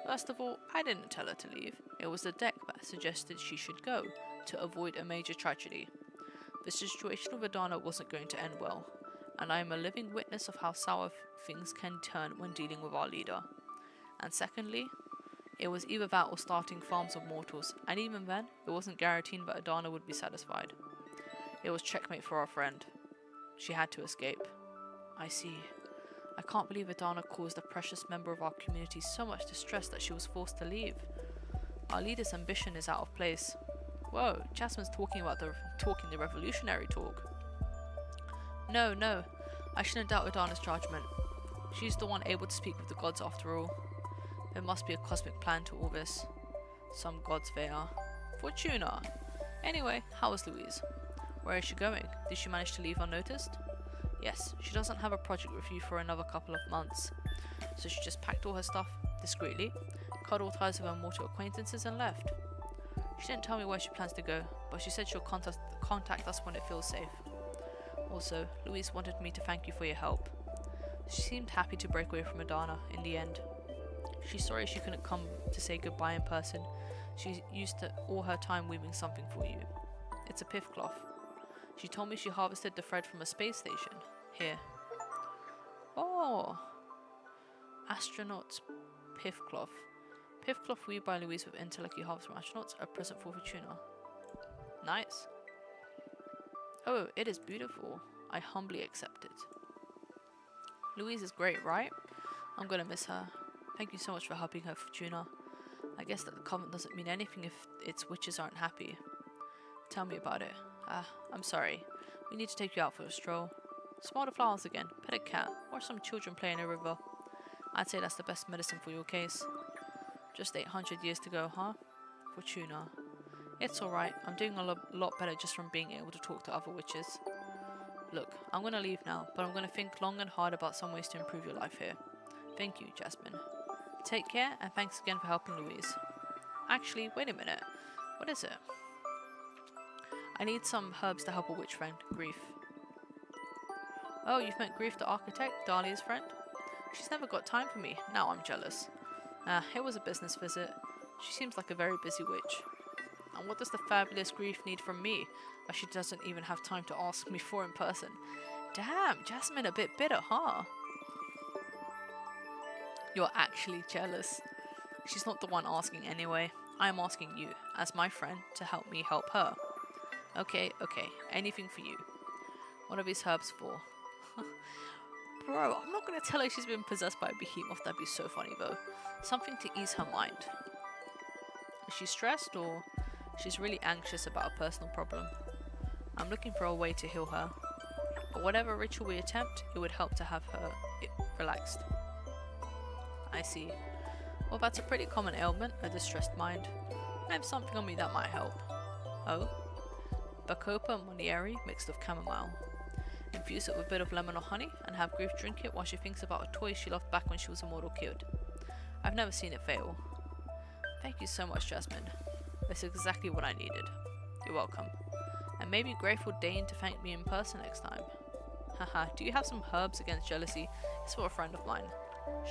First of all, I didn't tell her to leave. It was the deck that suggested she should go, to avoid a major tragedy. The situation with Adana wasn't going to end well, and I am a living witness of how sour things can turn when dealing with our leader. And secondly, it was either that or starting farms of mortals, and even then, it wasn't guaranteed that Adana would be satisfied. It was checkmate for our friend. She had to escape. I see. I can't believe Adana caused a precious member of our community so much distress that she was forced to leave. Our leader's ambition is out of place. Whoa, Jasmine's talking the revolutionary talk. No, I shouldn't doubt Adana's judgment. She's the one able to speak with the gods after all. There must be a cosmic plan to all this. Some gods they are. Fortuna! Anyway, how was Louise? Where is she going? Did she manage to leave unnoticed? Yes, she doesn't have a project review for another couple of months. So she just packed all her stuff discreetly, cut all ties with her mortal acquaintances and left. She didn't tell me where she plans to go, but she said she'll contact us when it feels safe. Also, Louise wanted me to thank you for your help. She seemed happy to break away from Adana in the end. She's sorry she couldn't come to say goodbye in person. She used all her time weaving something for you. It's a pith cloth. She told me she harvested the thread from a space station. Here. Oh! Astronaut's pith cloth. Pith cloth weaved by Louise with intellect you harvest from astronauts. A present for Fortuna. Nice. Oh, it is beautiful. I humbly accept it. Louise is great, right? I'm gonna miss her. Thank you so much for helping her, Fortuna. I guess that the convent doesn't mean anything if its witches aren't happy. Tell me about it. I'm sorry. We need to take you out for a stroll. Smell the flowers again, pet a cat, or some children play in a river. I'd say that's the best medicine for your case. Just 800 years to go, huh? Fortuna. It's alright. I'm doing a lot better just from being able to talk to other witches. Look, I'm gonna leave now, but I'm gonna think long and hard about some ways to improve your life here. Thank you, Jasmine. Take care, and thanks again for helping Louise. Actually, wait a minute. What is it? I need some herbs to help a witch friend, Grethe. Oh, you've met Grethe the architect, Dahlia's friend? She's never got time for me. Now I'm jealous. It was a business visit. She seems like a very busy witch. And what does the fabulous Grethe need from me, as she doesn't even have time to ask me for in person? Damn, Jasmine a bit bitter, huh? You're actually jealous. She's not the one asking anyway. I'm asking you, as my friend, to help me help her. Okay, anything for you. What are these herbs for? Bro, I'm not gonna tell her she's been possessed by a behemoth. That'd be so funny though. Something to ease her mind. Is she stressed or she's really anxious about a personal problem? I'm looking for a way to heal her. But whatever ritual we attempt, it would help to have her relaxed. I see. Well, that's a pretty common ailment, a distressed mind. I have something on me that might help. Oh? Bacopa Monieri mixed with chamomile. Infuse it with a bit of lemon or honey and have Grethe drink it while she thinks about a toy she loved back when she was a mortal kid. I've never seen it fail. Thank you so much, Jasmine. That's exactly what I needed. You're welcome. And maybe Grethe will deign to thank me in person next time. Haha, do you have some herbs against jealousy? It's for a friend of mine.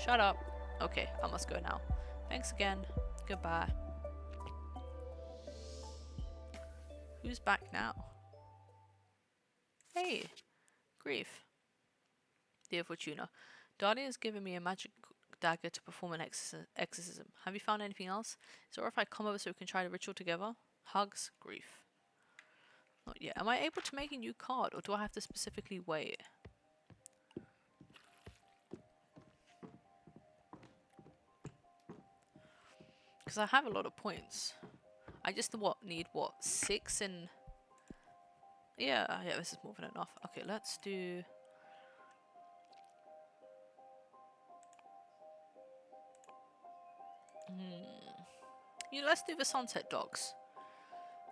Shut up. Okay, I must go now. Thanks again. Goodbye. Who's back now? Hey, Grethe. Dear Fortuna, Dahlia has given me a magic dagger to perform an exorcism. Have you found anything else? Is it alright if I come over so we can try the ritual together? Hugs, Grethe. Not yet. Am I able to make a new card, or do I have to specifically wait? Because I have a lot of points. I just need 6 in... Yeah, this is more than enough. Okay, let's do... let's do the sunset docks.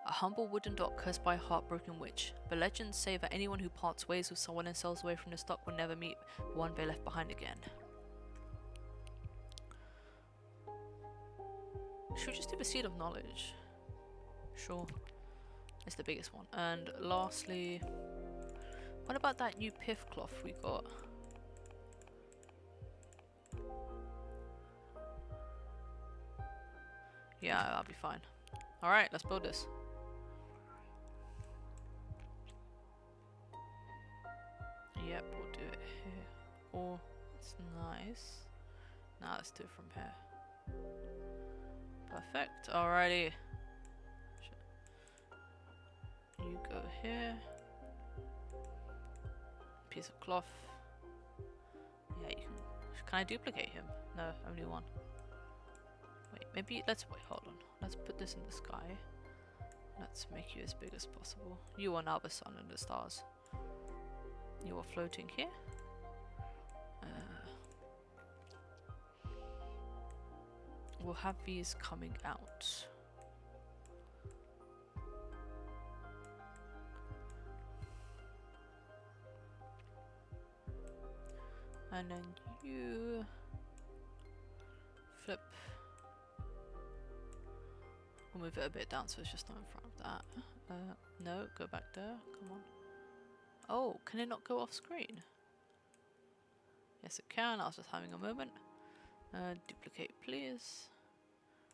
A humble wooden dock cursed by a heartbroken witch. The legends say that anyone who parts ways with someone and sails away from the dock will never meet the one they left behind again. Should we just do the Seed of Knowledge? Sure. It's the biggest one. And lastly, what about that new pith cloth we got? Yeah, I'll be fine. Alright, let's build this. Yep, we'll do it here. Oh, it's nice. Now let's do it from here. Perfect. Alrighty. You go here. Piece of cloth. Yeah, you can. Can I duplicate him? No, only one. Wait, maybe let's wait. Hold on. Let's put this in the sky. Let's make you as big as possible. You are now the sun and the stars. You are floating here. We'll have these coming out. And then you flip. We'll move it a bit down so it's just not in front of that. No, go back there. Come on. Oh, can it not go off screen? Yes, it can. I was just having a moment. Duplicate, please.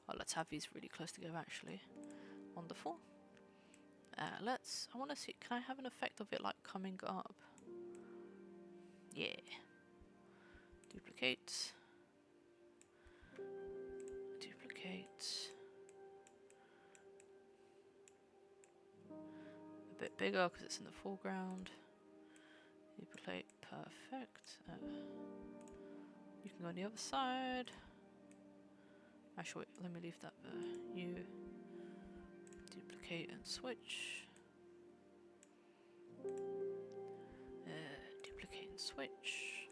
Oh, let's have these really close together, actually. Wonderful. I want to see, can I have an effect of it, like, coming up? Yeah. Duplicate. Duplicate. A bit bigger, because it's in the foreground. Duplicate, perfect. You can go on the other side. Actually, wait, let me leave that there. You duplicate and switch. Duplicate and switch.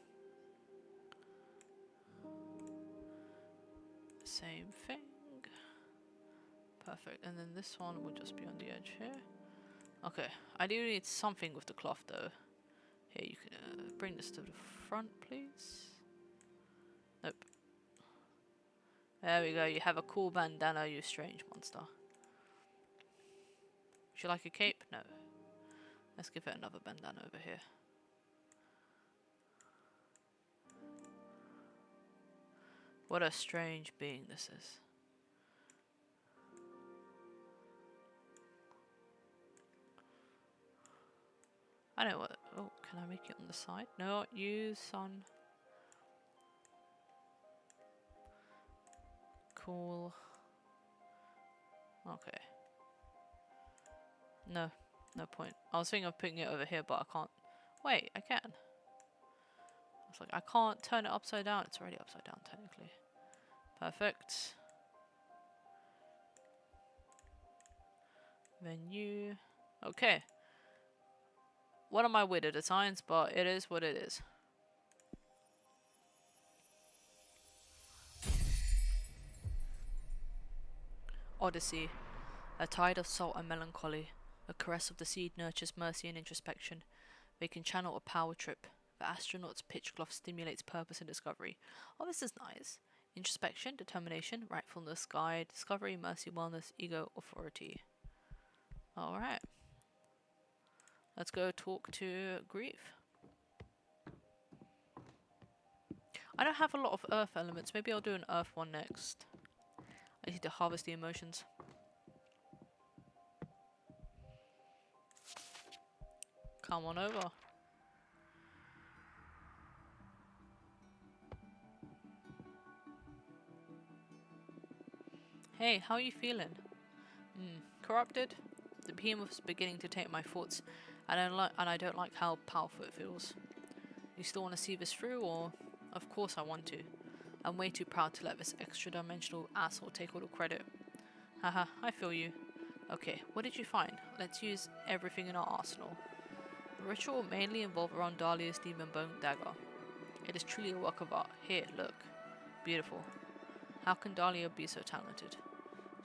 Same thing. Perfect. And then this one will just be on the edge here. Okay, I do need something with the cloth though. Here, you can bring this to the front, please. Nope. There we go, you have a cool bandana, you strange monster. Would you like a cape? No. Let's give it another bandana over here. What a strange being this is. I know what. Oh, can I make it on the side? No, use sun. Cool. Okay. No, no point. I was thinking of putting it over here, but I can't. Wait, I can. I was like, I can't turn it upside down. It's already upside down, technically. Perfect. Menu. Okay. What am I with at the designs, but it is what it is. Odyssey. A tide of salt and melancholy. A caress of the seed nurtures mercy and introspection. They can channel a power trip. The astronaut's pitch cloth stimulates purpose and discovery. Oh, this is nice. Introspection, determination, rightfulness, guide, discovery, mercy, wellness, ego, authority. Alright. Let's go talk to Grethe. I don't have a lot of earth elements. Maybe I'll do an earth one next. I need to harvest the emotions. Come on over. Hey, how are you feeling? Corrupted? The Behemoths beginning to take my thoughts, and I don't like how powerful it feels. You still want to see this through, or? Of course I want to. I'm way too proud to let this extra-dimensional asshole take all the credit. Haha, I feel you. Okay, what did you find? Let's use everything in our arsenal. The ritual mainly involved around Dahlia's demon bone dagger. It is truly a work of art. Here, look. Beautiful. How can Dahlia be so talented?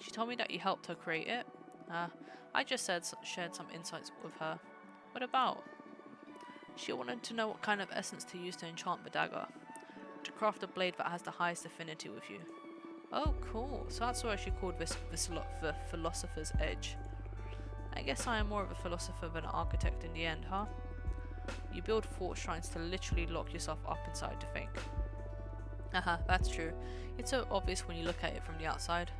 She told me that you helped her create it. I just shared some insights with her. What about? She wanted to know what kind of essence to use to enchant the dagger. To craft a blade that has the highest affinity with you. Oh, cool. So that's why she called this the Philosopher's Edge. I guess I am more of a philosopher than an architect in the end, huh? You build fort shrines to literally lock yourself up inside to think. Haha, that's true. It's so obvious when you look at it from the outside.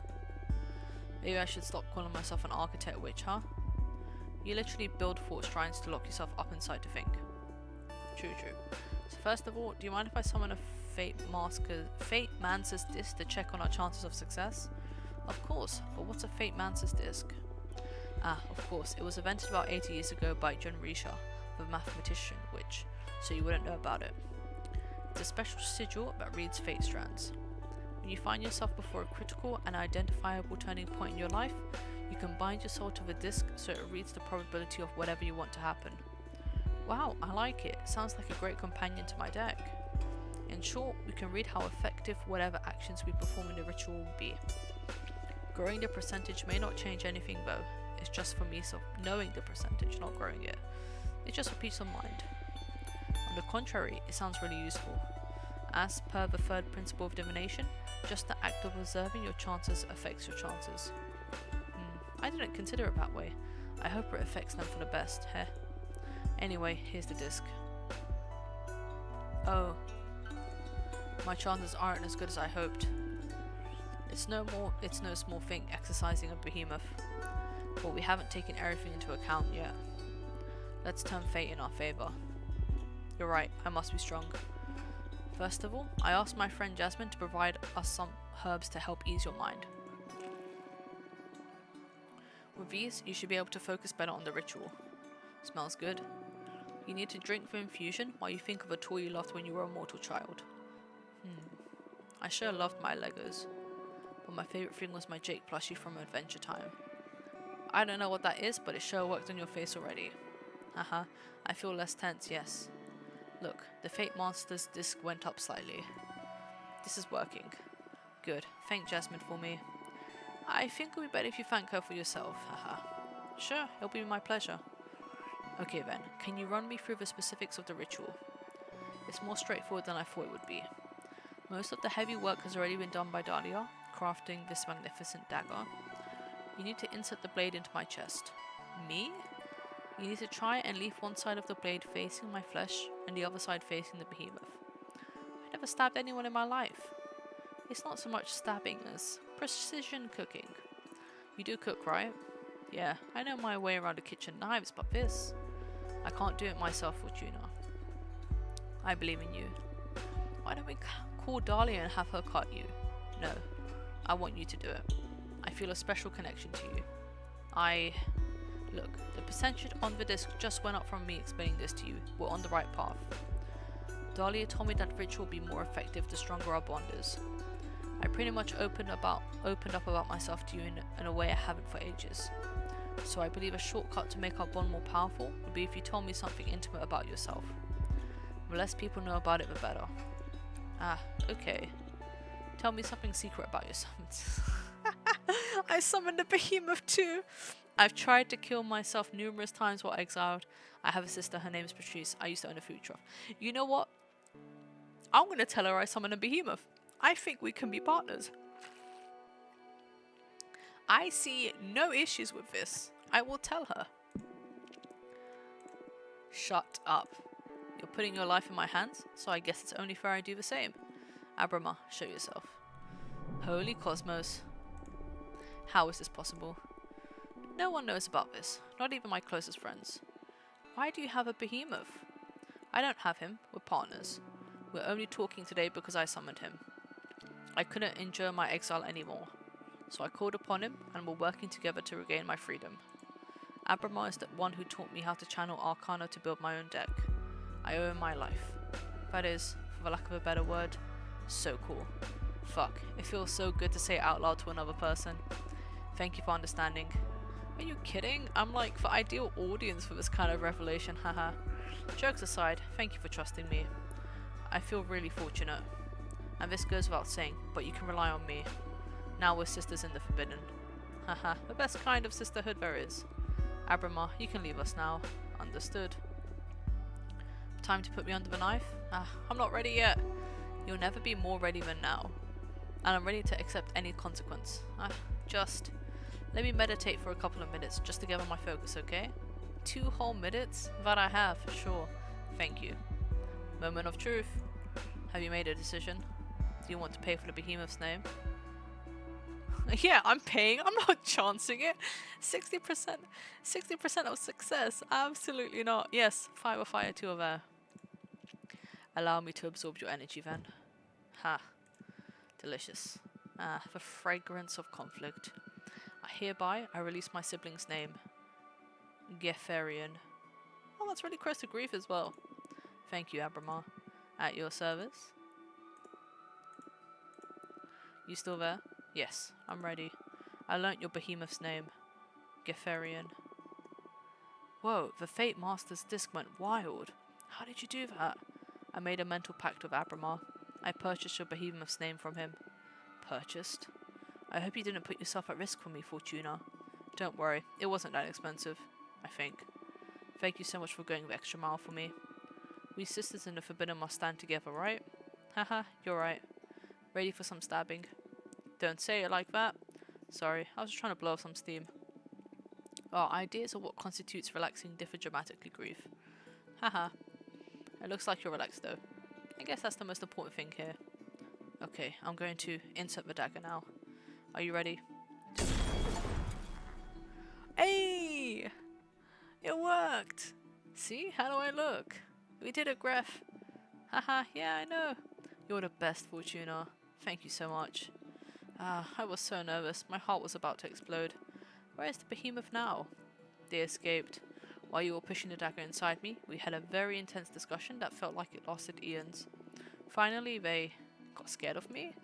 Maybe I should stop calling myself an architect witch, huh? You literally build fort shrines to lock yourself up inside to think. True. So first of all, do you mind if I summon a Fate Mancer's disc to check on our chances of success? Of course, but what's a Fate Mancer's disc? Ah, of course, it was invented about 80 years ago by John Risha, the mathematician witch, so you wouldn't know about it. It's a special sigil that reads fate strands. When you find yourself before a critical and identifiable turning point in your life, you can bind your soul to the disc so it reads the probability of whatever you want to happen. Wow, I like it. Sounds like a great companion to my deck. In short, we can read how effective whatever actions we perform in the ritual will be. Growing the percentage may not change anything though. It's just for me, so knowing the percentage, not growing it. It's just for peace of mind. On the contrary, it sounds really useful. As per the third principle of divination, just the act of observing your chances affects your chances. I didn't consider it that way. I hope it affects them for the best, heh? Anyway, here's the disc. Oh. My chances aren't as good as I hoped. It's no small thing exercising a behemoth. But we haven't taken everything into account yet. Let's turn fate in our favour. You're right, I must be strong. First of all, I asked my friend Jasmine to provide us some herbs to help ease your mind. With these, you should be able to focus better on the ritual. Smells good. You need to drink the infusion while you think of a toy you loved when you were a mortal child. I sure loved my Legos, but my favourite thing was my Jake plushie from Adventure Time. I don't know what that is, but it sure worked on your face already. Haha, I feel less tense, yes. Look, the Fate Monster's disc went up slightly. This is working. Good, thank Jasmine for me. I think it would be better if you thank her for yourself, haha. Sure, it'll be my pleasure. Okay then, can you run me through the specifics of the ritual? It's more straightforward than I thought it would be. Most of the heavy work has already been done by Dahlia, crafting this magnificent dagger. You need to insert the blade into my chest. Me? You need to try and leave one side of the blade facing my flesh and the other side facing the behemoth. I never stabbed anyone in my life. It's not so much stabbing as precision cooking. You do cook, right? Yeah, I know my way around the kitchen knives, but this... I can't do it myself, Fortuna. I believe in you. Why don't we call Dahlia and have her cut you? No, I want you to do it. I feel a special connection to you. Look, the percentage on the disc just went up from me explaining this to you. We're on the right path. Dahlia told me that ritual will be more effective the stronger our bond is. I pretty much opened up about myself to you in a way I haven't for ages. So I believe a shortcut to make our bond more powerful would be if you told me something intimate about yourself. The less people know about it, the better. Ah, okay. Tell me something secret about yourself. I summoned a behemoth too. I've tried to kill myself numerous times while exiled. I have a sister, her name is Patrice. I used to own a food truck. You know what? I'm going to tell her I summoned a behemoth. I think we can be partners. I see no issues with this. I will tell her. Shut up. You're putting your life in my hands, so I guess it's only fair I do the same. Abrama, show yourself. Holy Cosmos. How is this possible? No one knows about this, not even my closest friends. Why do you have a behemoth? I don't have him, we're partners. We're only talking today because I summoned him. I couldn't endure my exile anymore, so I called upon him and we're working together to regain my freedom. Abrama is the one who taught me how to channel Arcana to build my own deck. I owe him my life. That is, for the lack of a better word, so cool. Fuck, it feels so good to say it out loud to another person. Thank you for understanding. Are you kidding? I'm like the ideal audience for this kind of revelation, haha. Jokes aside, thank you for trusting me. I feel really fortunate. And this goes without saying, but you can rely on me. Now we're sisters in the forbidden. Haha, the best kind of sisterhood there is. Abrama, you can leave us now. Understood. Time to put me under the knife? I'm not ready yet. You'll never be more ready than now. and I'm ready to accept any consequence. Just let me meditate for a couple of minutes just to gather my focus, okay? 2 whole minutes? That I have, sure. Thank you. Moment of truth. Have you made a decision? Do you want to pay for the Behemoth's name? Yeah, I'm paying. I'm not chancing it. 60%. 60% of success. Absolutely not. Yes, 5 of fire, 2 of air. Allow me to absorb your energy then. Ha. Delicious. Ah, the fragrance of conflict. Hereby, I release my sibling's name. Getherian. Oh, that's really close to grief as well. Thank you, Abramar. At your service. You still there? Yes, I'm ready. I learnt your Behemoth's name. Getherian. Whoa, the Fate Master's disc went wild. How did you do that? I made a mental pact with Abramar. I purchased your Behemoth's name from him. Purchased? I hope you didn't put yourself at risk for me, Fortuna. Don't worry, it wasn't that expensive, I think. Thank you so much for going the extra mile for me. We sisters in the Forbidden must stand together, right? Haha, you're right. Ready for some stabbing? Don't say it like that. Sorry, I was just trying to blow off some steam. Our ideas of what constitutes relaxing differ dramatically, Grief. Haha. It looks like you're relaxed though. I guess that's the most important thing here. Okay, I'm going to insert the dagger now. Are you ready? Hey! It worked! See? How do I look? We did it, Grethe. Haha, yeah, I know. You're the best, Fortuna. Thank you so much. I was so nervous. My heart was about to explode. Where is the Behemoth now? They escaped. While you were pushing the dagger inside me, we had a very intense discussion that felt like it lasted eons. Finally, they got scared of me?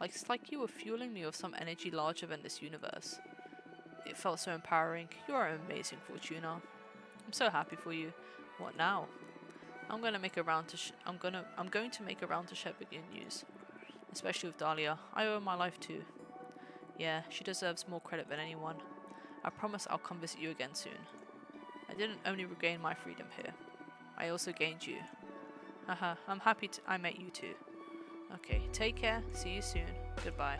It's like you were fueling me with some energy larger than this universe. It felt so empowering. You are amazing, Fortuna. I'm so happy for you. What now? I'm going to make a round to I'm going to make a round to share good news. Especially with Dahlia. I owe her my life too. Yeah, she deserves more credit than anyone. I promise I'll come visit you again soon. I didn't only regain my freedom here. I also gained you. Haha, I'm happy I met you too. Okay, take care. See you soon. Goodbye.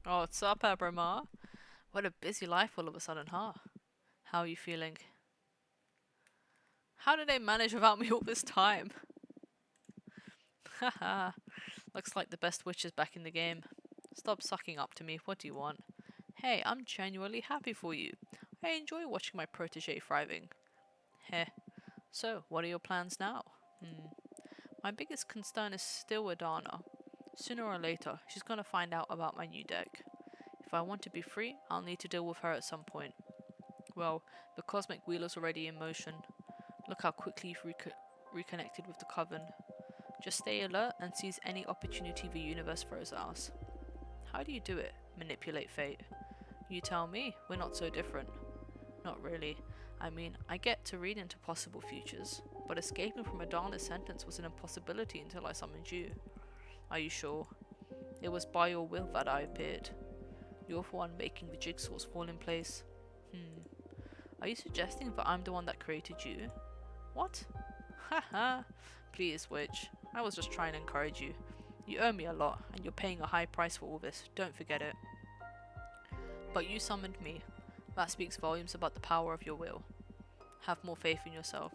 Oh, what's up, Abramar? What a busy life all of a sudden, huh? How are you feeling? How did they manage without me all this time? Haha. Looks like the best witch is back in the game. Stop sucking up to me. What do you want? Hey, I'm genuinely happy for you. I enjoy watching my protege thriving. Heh. So, what are your plans now? My biggest concern is still Adana. Sooner or later, she's gonna find out about my new deck. If I want to be free, I'll need to deal with her at some point. Well, the cosmic wheel is already in motion. Look how quickly you've reconnected with the Coven. Just stay alert and seize any opportunity the universe throws at us. How do you do it? Manipulate fate? You tell me, we're not so different. Not really. I mean, I get to read into possible futures, but escaping from Adana's sentence was an impossibility until I summoned you. Are you sure? It was by your will that I appeared. You're the one making the jigsaws fall in place. Are you suggesting that I'm the one that created you? What? Haha. Please, witch. I was just trying to encourage you. You owe me a lot, and you're paying a high price for all this. Don't forget it. But you summoned me. That speaks volumes about the power of your will. Have more faith in yourself.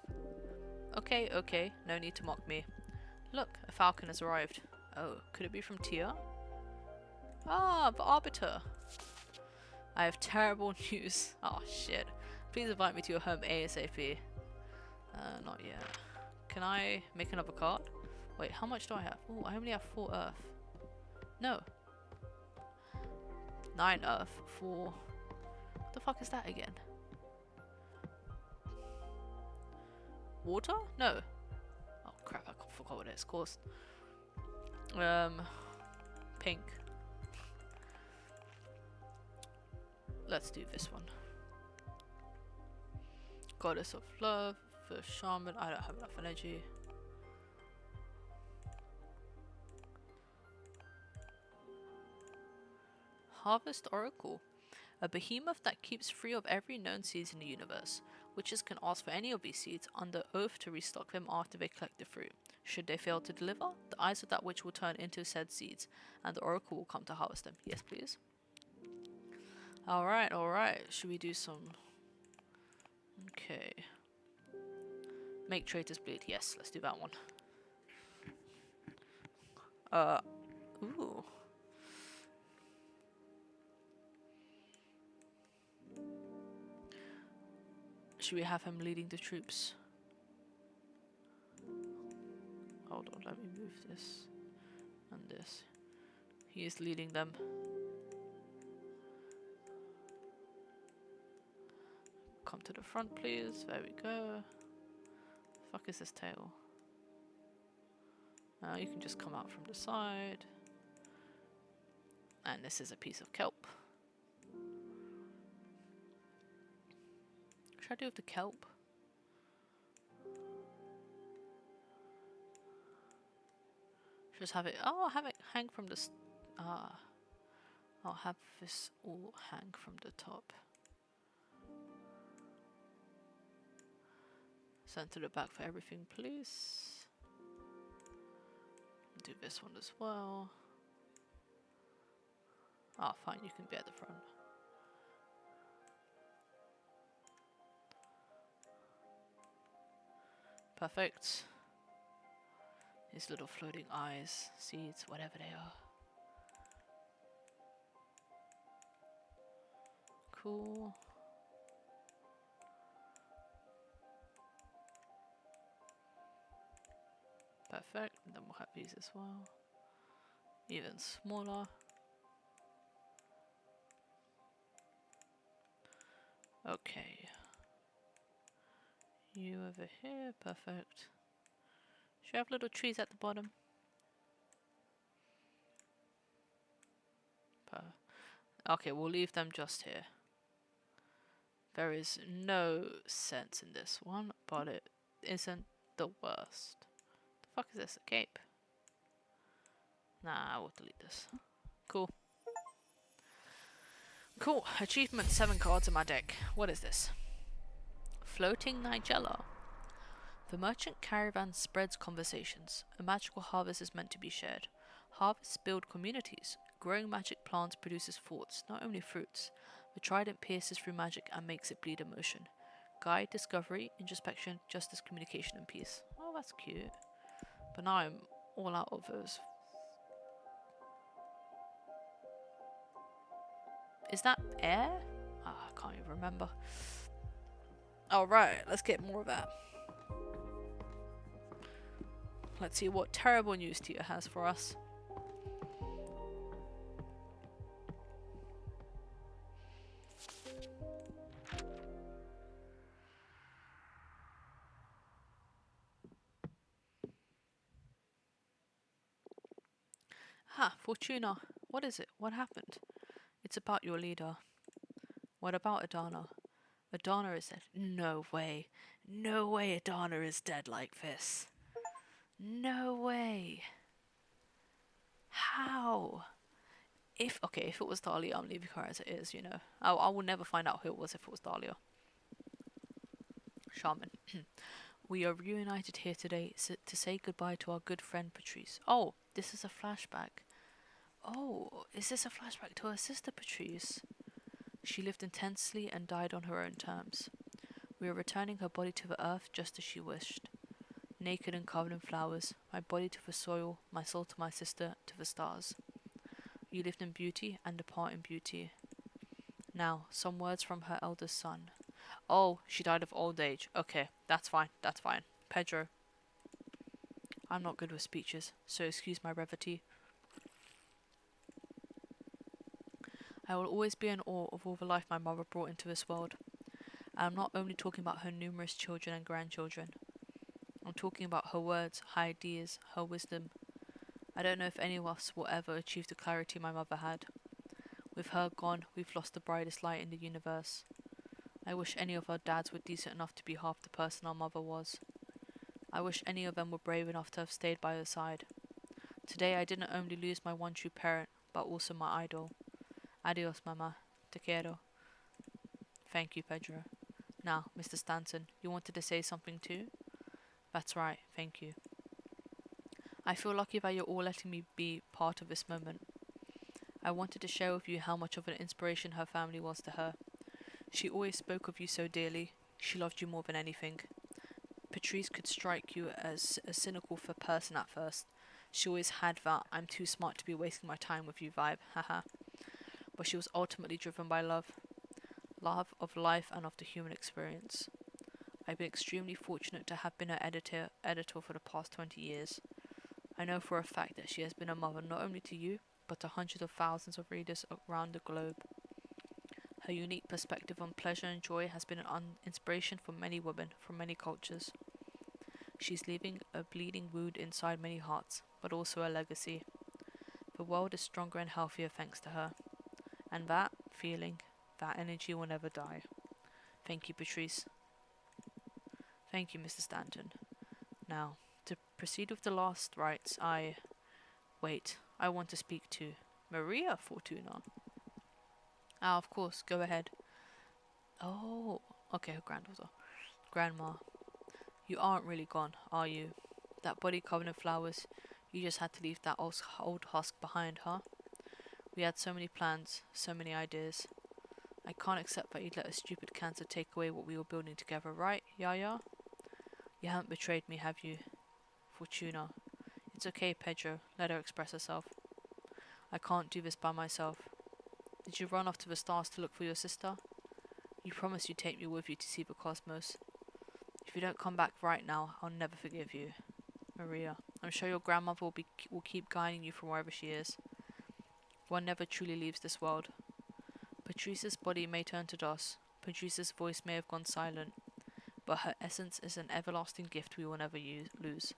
Okay. No need to mock me. Look, a falcon has arrived. Oh, could it be from Tia? Ah, the Arbiter. I have terrible news. Oh, shit. Please invite me to your home ASAP. Not yet. Can I make another card? Wait, how much do I have? Oh, I only have 4 earth. No. 9 earth. 4. What the fuck is that again? Water? No. Oh crap, I forgot what it's called. Pink. Let's do this one. Goddess of Love, for Shaman. I don't have enough energy. Harvest Oracle. A behemoth that keeps free of every known seas in the universe. Witches can ask for any of these seeds under oath to restock them after they collect the fruit. Should they fail to deliver, the eyes of that witch will turn into said seeds, and the oracle will come to harvest them. Yes, please. Alright, alright. Should we do some... Okay. Make traitors bleed. Yes, let's do that one. Ooh. Should we have him leading the troops? Hold on, let me move this and this. He is leading them. Come to the front, please. There we go. Fuck is this tail? Now you can just come out from the side. And this is a piece of kelp. Should I do with the kelp? Just have it. Oh, I'll have it hang from the. I'll have this all hang from the top. Send to the back for everything, please. Do this one as well. Ah, fine, you can be at the front. Perfect. These little floating eyes, seeds, whatever they are. Cool. Perfect. And then we'll have these as well. Even smaller. Okay. You over here. Perfect. Should we have little trees at the bottom? Okay, we'll leave them just here. There is no sense in this one, but it isn't the worst. The fuck is this? A cape? Nah, I will delete this. Cool. Cool. Achievement 7 cards in my deck. What is this? Floating Nigella. The merchant caravan spreads conversations. A magical harvest is meant to be shared. Harvests build communities. Growing magic plants produces thoughts, not only fruits. The trident pierces through magic and makes it bleed emotion. Guide, discovery, introspection, justice, communication, and peace. Oh, that's cute. But now I'm all out of those. Is that air? Oh, I can't even remember. Alright, let's get more of that. Let's see what terrible news Tia has for us. Ha, Fortuna. What is it? What happened? It's about your leader. What about Adana? Adana is dead. No way. No way Adana is dead like this. No way. How? If it was Dahlia, I'm leaving her as it is, you know. I will never find out who it was if it was Dahlia. Shaman. We are reunited here today to say goodbye to our good friend Patrice. Oh, this is a flashback. Oh, is this a flashback to her sister Patrice? She lived intensely and died on her own terms. We are returning her body to the earth just as she wished. Naked and covered in flowers, my body to the soil, my soul to my sister, to the stars. You lived in beauty and depart in beauty. Now, some words from her eldest son. Oh, she died of old age. Okay, that's fine, that's fine. Pedro. I'm not good with speeches, so excuse my brevity. I will always be in awe of all the life my mother brought into this world. I am not only talking about her numerous children and grandchildren. I'm talking about her words, her ideas, her wisdom. I don't know if any of us will ever achieve the clarity my mother had. With her gone, we've lost the brightest light in the universe. I wish any of our dads were decent enough to be half the person our mother was. I wish any of them were brave enough to have stayed by her side. Today I didn't only lose my one true parent, but also my idol. Adios, mama. Te quiero. Thank you, Pedro. Now, Mr. Stanton, you wanted to say something too? That's right, thank you. I feel lucky that you're all letting me be part of this moment. I wanted to share with you how much of an inspiration her family was to her. She always spoke of you so dearly. She loved you more than anything. Patrice could strike you as a cynical for person at first. She always had that I'm too smart to be wasting my time with you vibe, haha. But she was ultimately driven by love. Love of life and of the human experience. I've been extremely fortunate to have been her editor for the past 20 years. I know for a fact that she has been a mother not only to you, but to hundreds of thousands of readers around the globe. Her unique perspective on pleasure and joy has been an inspiration for many women from many cultures. She's leaving a bleeding wound inside many hearts, but also a legacy. The world is stronger and healthier thanks to her. And that feeling, that energy will never die. Thank you, Patrice. Thank you, Mr. Stanton. Now, to proceed with the last rites, Wait, I want to speak to Maria Fortuna. Ah, of course, go ahead. Oh, okay, her granddaughter. Grandma, you aren't really gone, are you? That body covered in flowers, you just had to leave that old husk behind, huh? We had so many plans, so many ideas. I can't accept that you'd let a stupid cancer take away what we were building together, right, Yaya? You haven't betrayed me, have you? Fortuna. It's okay, Pedro. Let her express herself. I can't do this by myself. Did you run off to the stars to look for your sister? You promised you'd take me with you to see the cosmos. If you don't come back right now, I'll never forgive you. Maria, I'm sure your grandmother will keep guiding you from wherever she is. One never truly leaves this world. Patrice's body may turn to dust. Patrice's voice may have gone silent. But her essence is an everlasting gift we will never lose.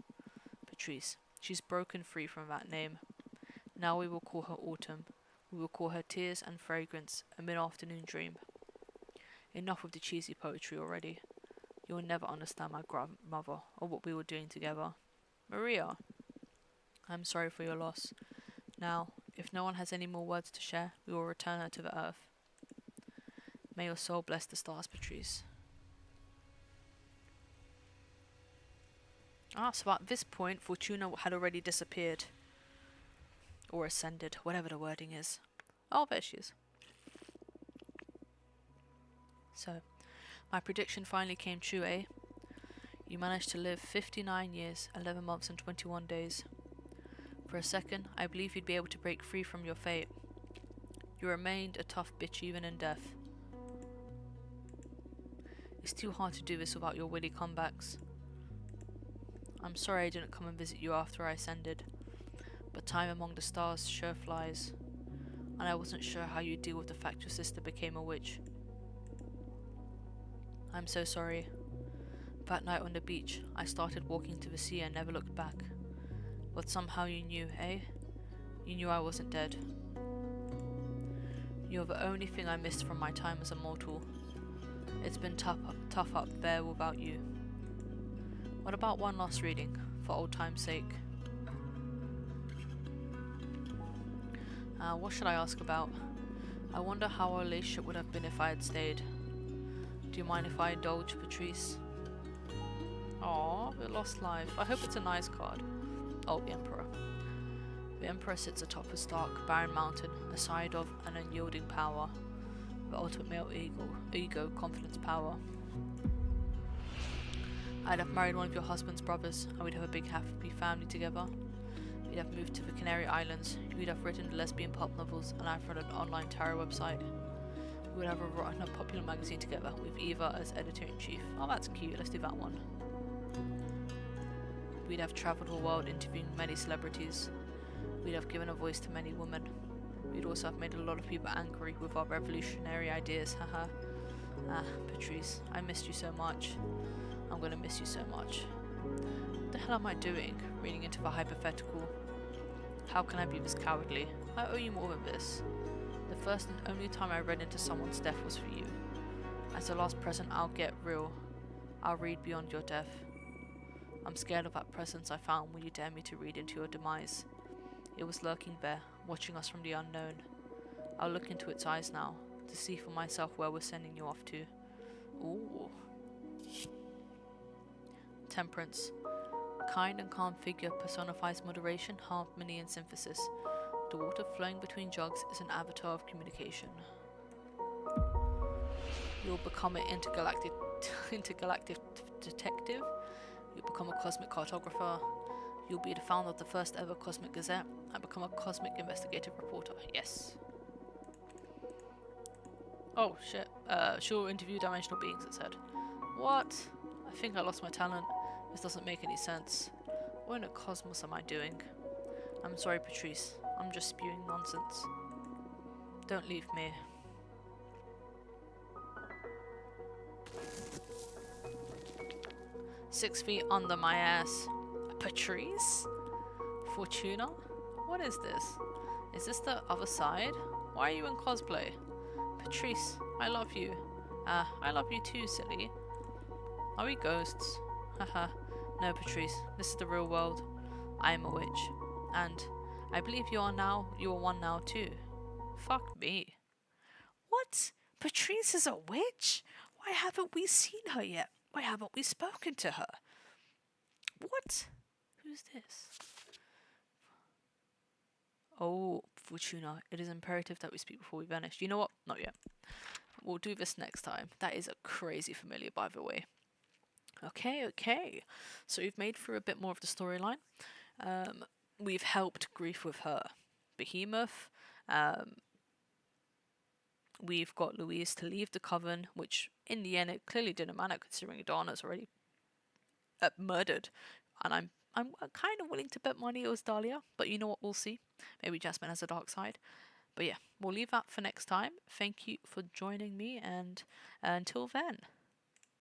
Patrice. She's broken free from that name. Now we will call her Autumn. We will call her Tears and Fragrance, a mid-afternoon dream. Enough with the cheesy poetry already. You will never understand my grandmother or what we were doing together. Maria, I'm sorry for your loss. Now, if no one has any more words to share, we will return her to the earth. May your soul bless the stars, Patrice. So at this point, Fortuna had already disappeared. Or ascended, whatever the wording is. Oh, there she is. So, my prediction finally came true, eh? You managed to live 59 years, 11 months and 21 days. For a second, I believed you'd be able to break free from your fate. You remained a tough bitch even in death. It's too hard to do this without your witty comebacks. I'm sorry I didn't come and visit you after I ascended, but time among the stars sure flies, and I wasn't sure how you'd deal with the fact your sister became a witch. I'm so sorry. That night on the beach, I started walking to the sea and never looked back. But somehow you knew, eh? You knew I wasn't dead. You're the only thing I missed from my time as a mortal. It's been tough up there without you. What about one last reading, for old time's sake? What should I ask about? I wonder how our relationship would have been if I had stayed. Do you mind if I indulge, Patrice? Aww, the lost life. I hope it's a nice card. Oh, the Emperor. The Emperor sits atop a stark, barren mountain, a side of an unyielding power. The ultimate male ego, confidence, power. I'd have married one of your husband's brothers, and we'd have a big happy family together. We'd have moved to the Canary Islands, we'd have written lesbian pulp novels, and I've run an online tarot website. We would have run a popular magazine together, with Eva as editor-in-chief. Oh, that's cute, let's do that one. We'd have travelled the world interviewing many celebrities. We'd have given a voice to many women. We'd also have made a lot of people angry with our revolutionary ideas, haha. Patrice, I missed you so much. I'm gonna miss you so much. What the hell am I doing, reading into the hypothetical? How can I be this cowardly? I owe you more than this. The first and only time I read into someone's death was for you. As the last present, I'll get real. I'll read beyond your death. I'm scared of that presence I found when you dared me to read into your demise. It was lurking there, watching us from the unknown. I'll look into its eyes now, to see for myself where we're sending you off to. Ooh. Temperance. Kind and calm figure personifies moderation, harmony, and synthesis. The water flowing between jugs is an avatar of communication. You'll become an intergalactic detective. You'll become a cosmic cartographer. You'll be the founder of the first ever Cosmic Gazette and become a cosmic investigative reporter. Yes. Oh shit. She'll interview dimensional beings, it said. What? I think I lost my talent. This doesn't make any sense. What in the cosmos am I doing? I'm sorry, Patrice. I'm just spewing nonsense. Don't leave me. "6 feet under my ass." Patrice? Fortuna? What is this? Is this the other side? Why are you in cosplay? Patrice, I love you. I love you too, silly. Are we ghosts? Haha. No, Patrice, this is the real world. I am a witch. And I believe you are one now too. Fuck me. What? Patrice is a witch? Why haven't we seen her yet? Why haven't we spoken to her? What? Who's this? Oh, Fortuna, it is imperative that we speak before we vanish. You know what? Not yet. We'll do this next time. That is a crazy familiar, by the way. Okay. So we've made through a bit more of the storyline. We've helped Grethe with her Behemoth. We've got Louise to leave the coven, which in the end it clearly didn't matter considering Dana's already murdered. And I'm kind of willing to bet money it was Dahlia, but you know what? We'll see. Maybe Jasmine has a dark side. But yeah, we'll leave that for next time. Thank you for joining me, and until then.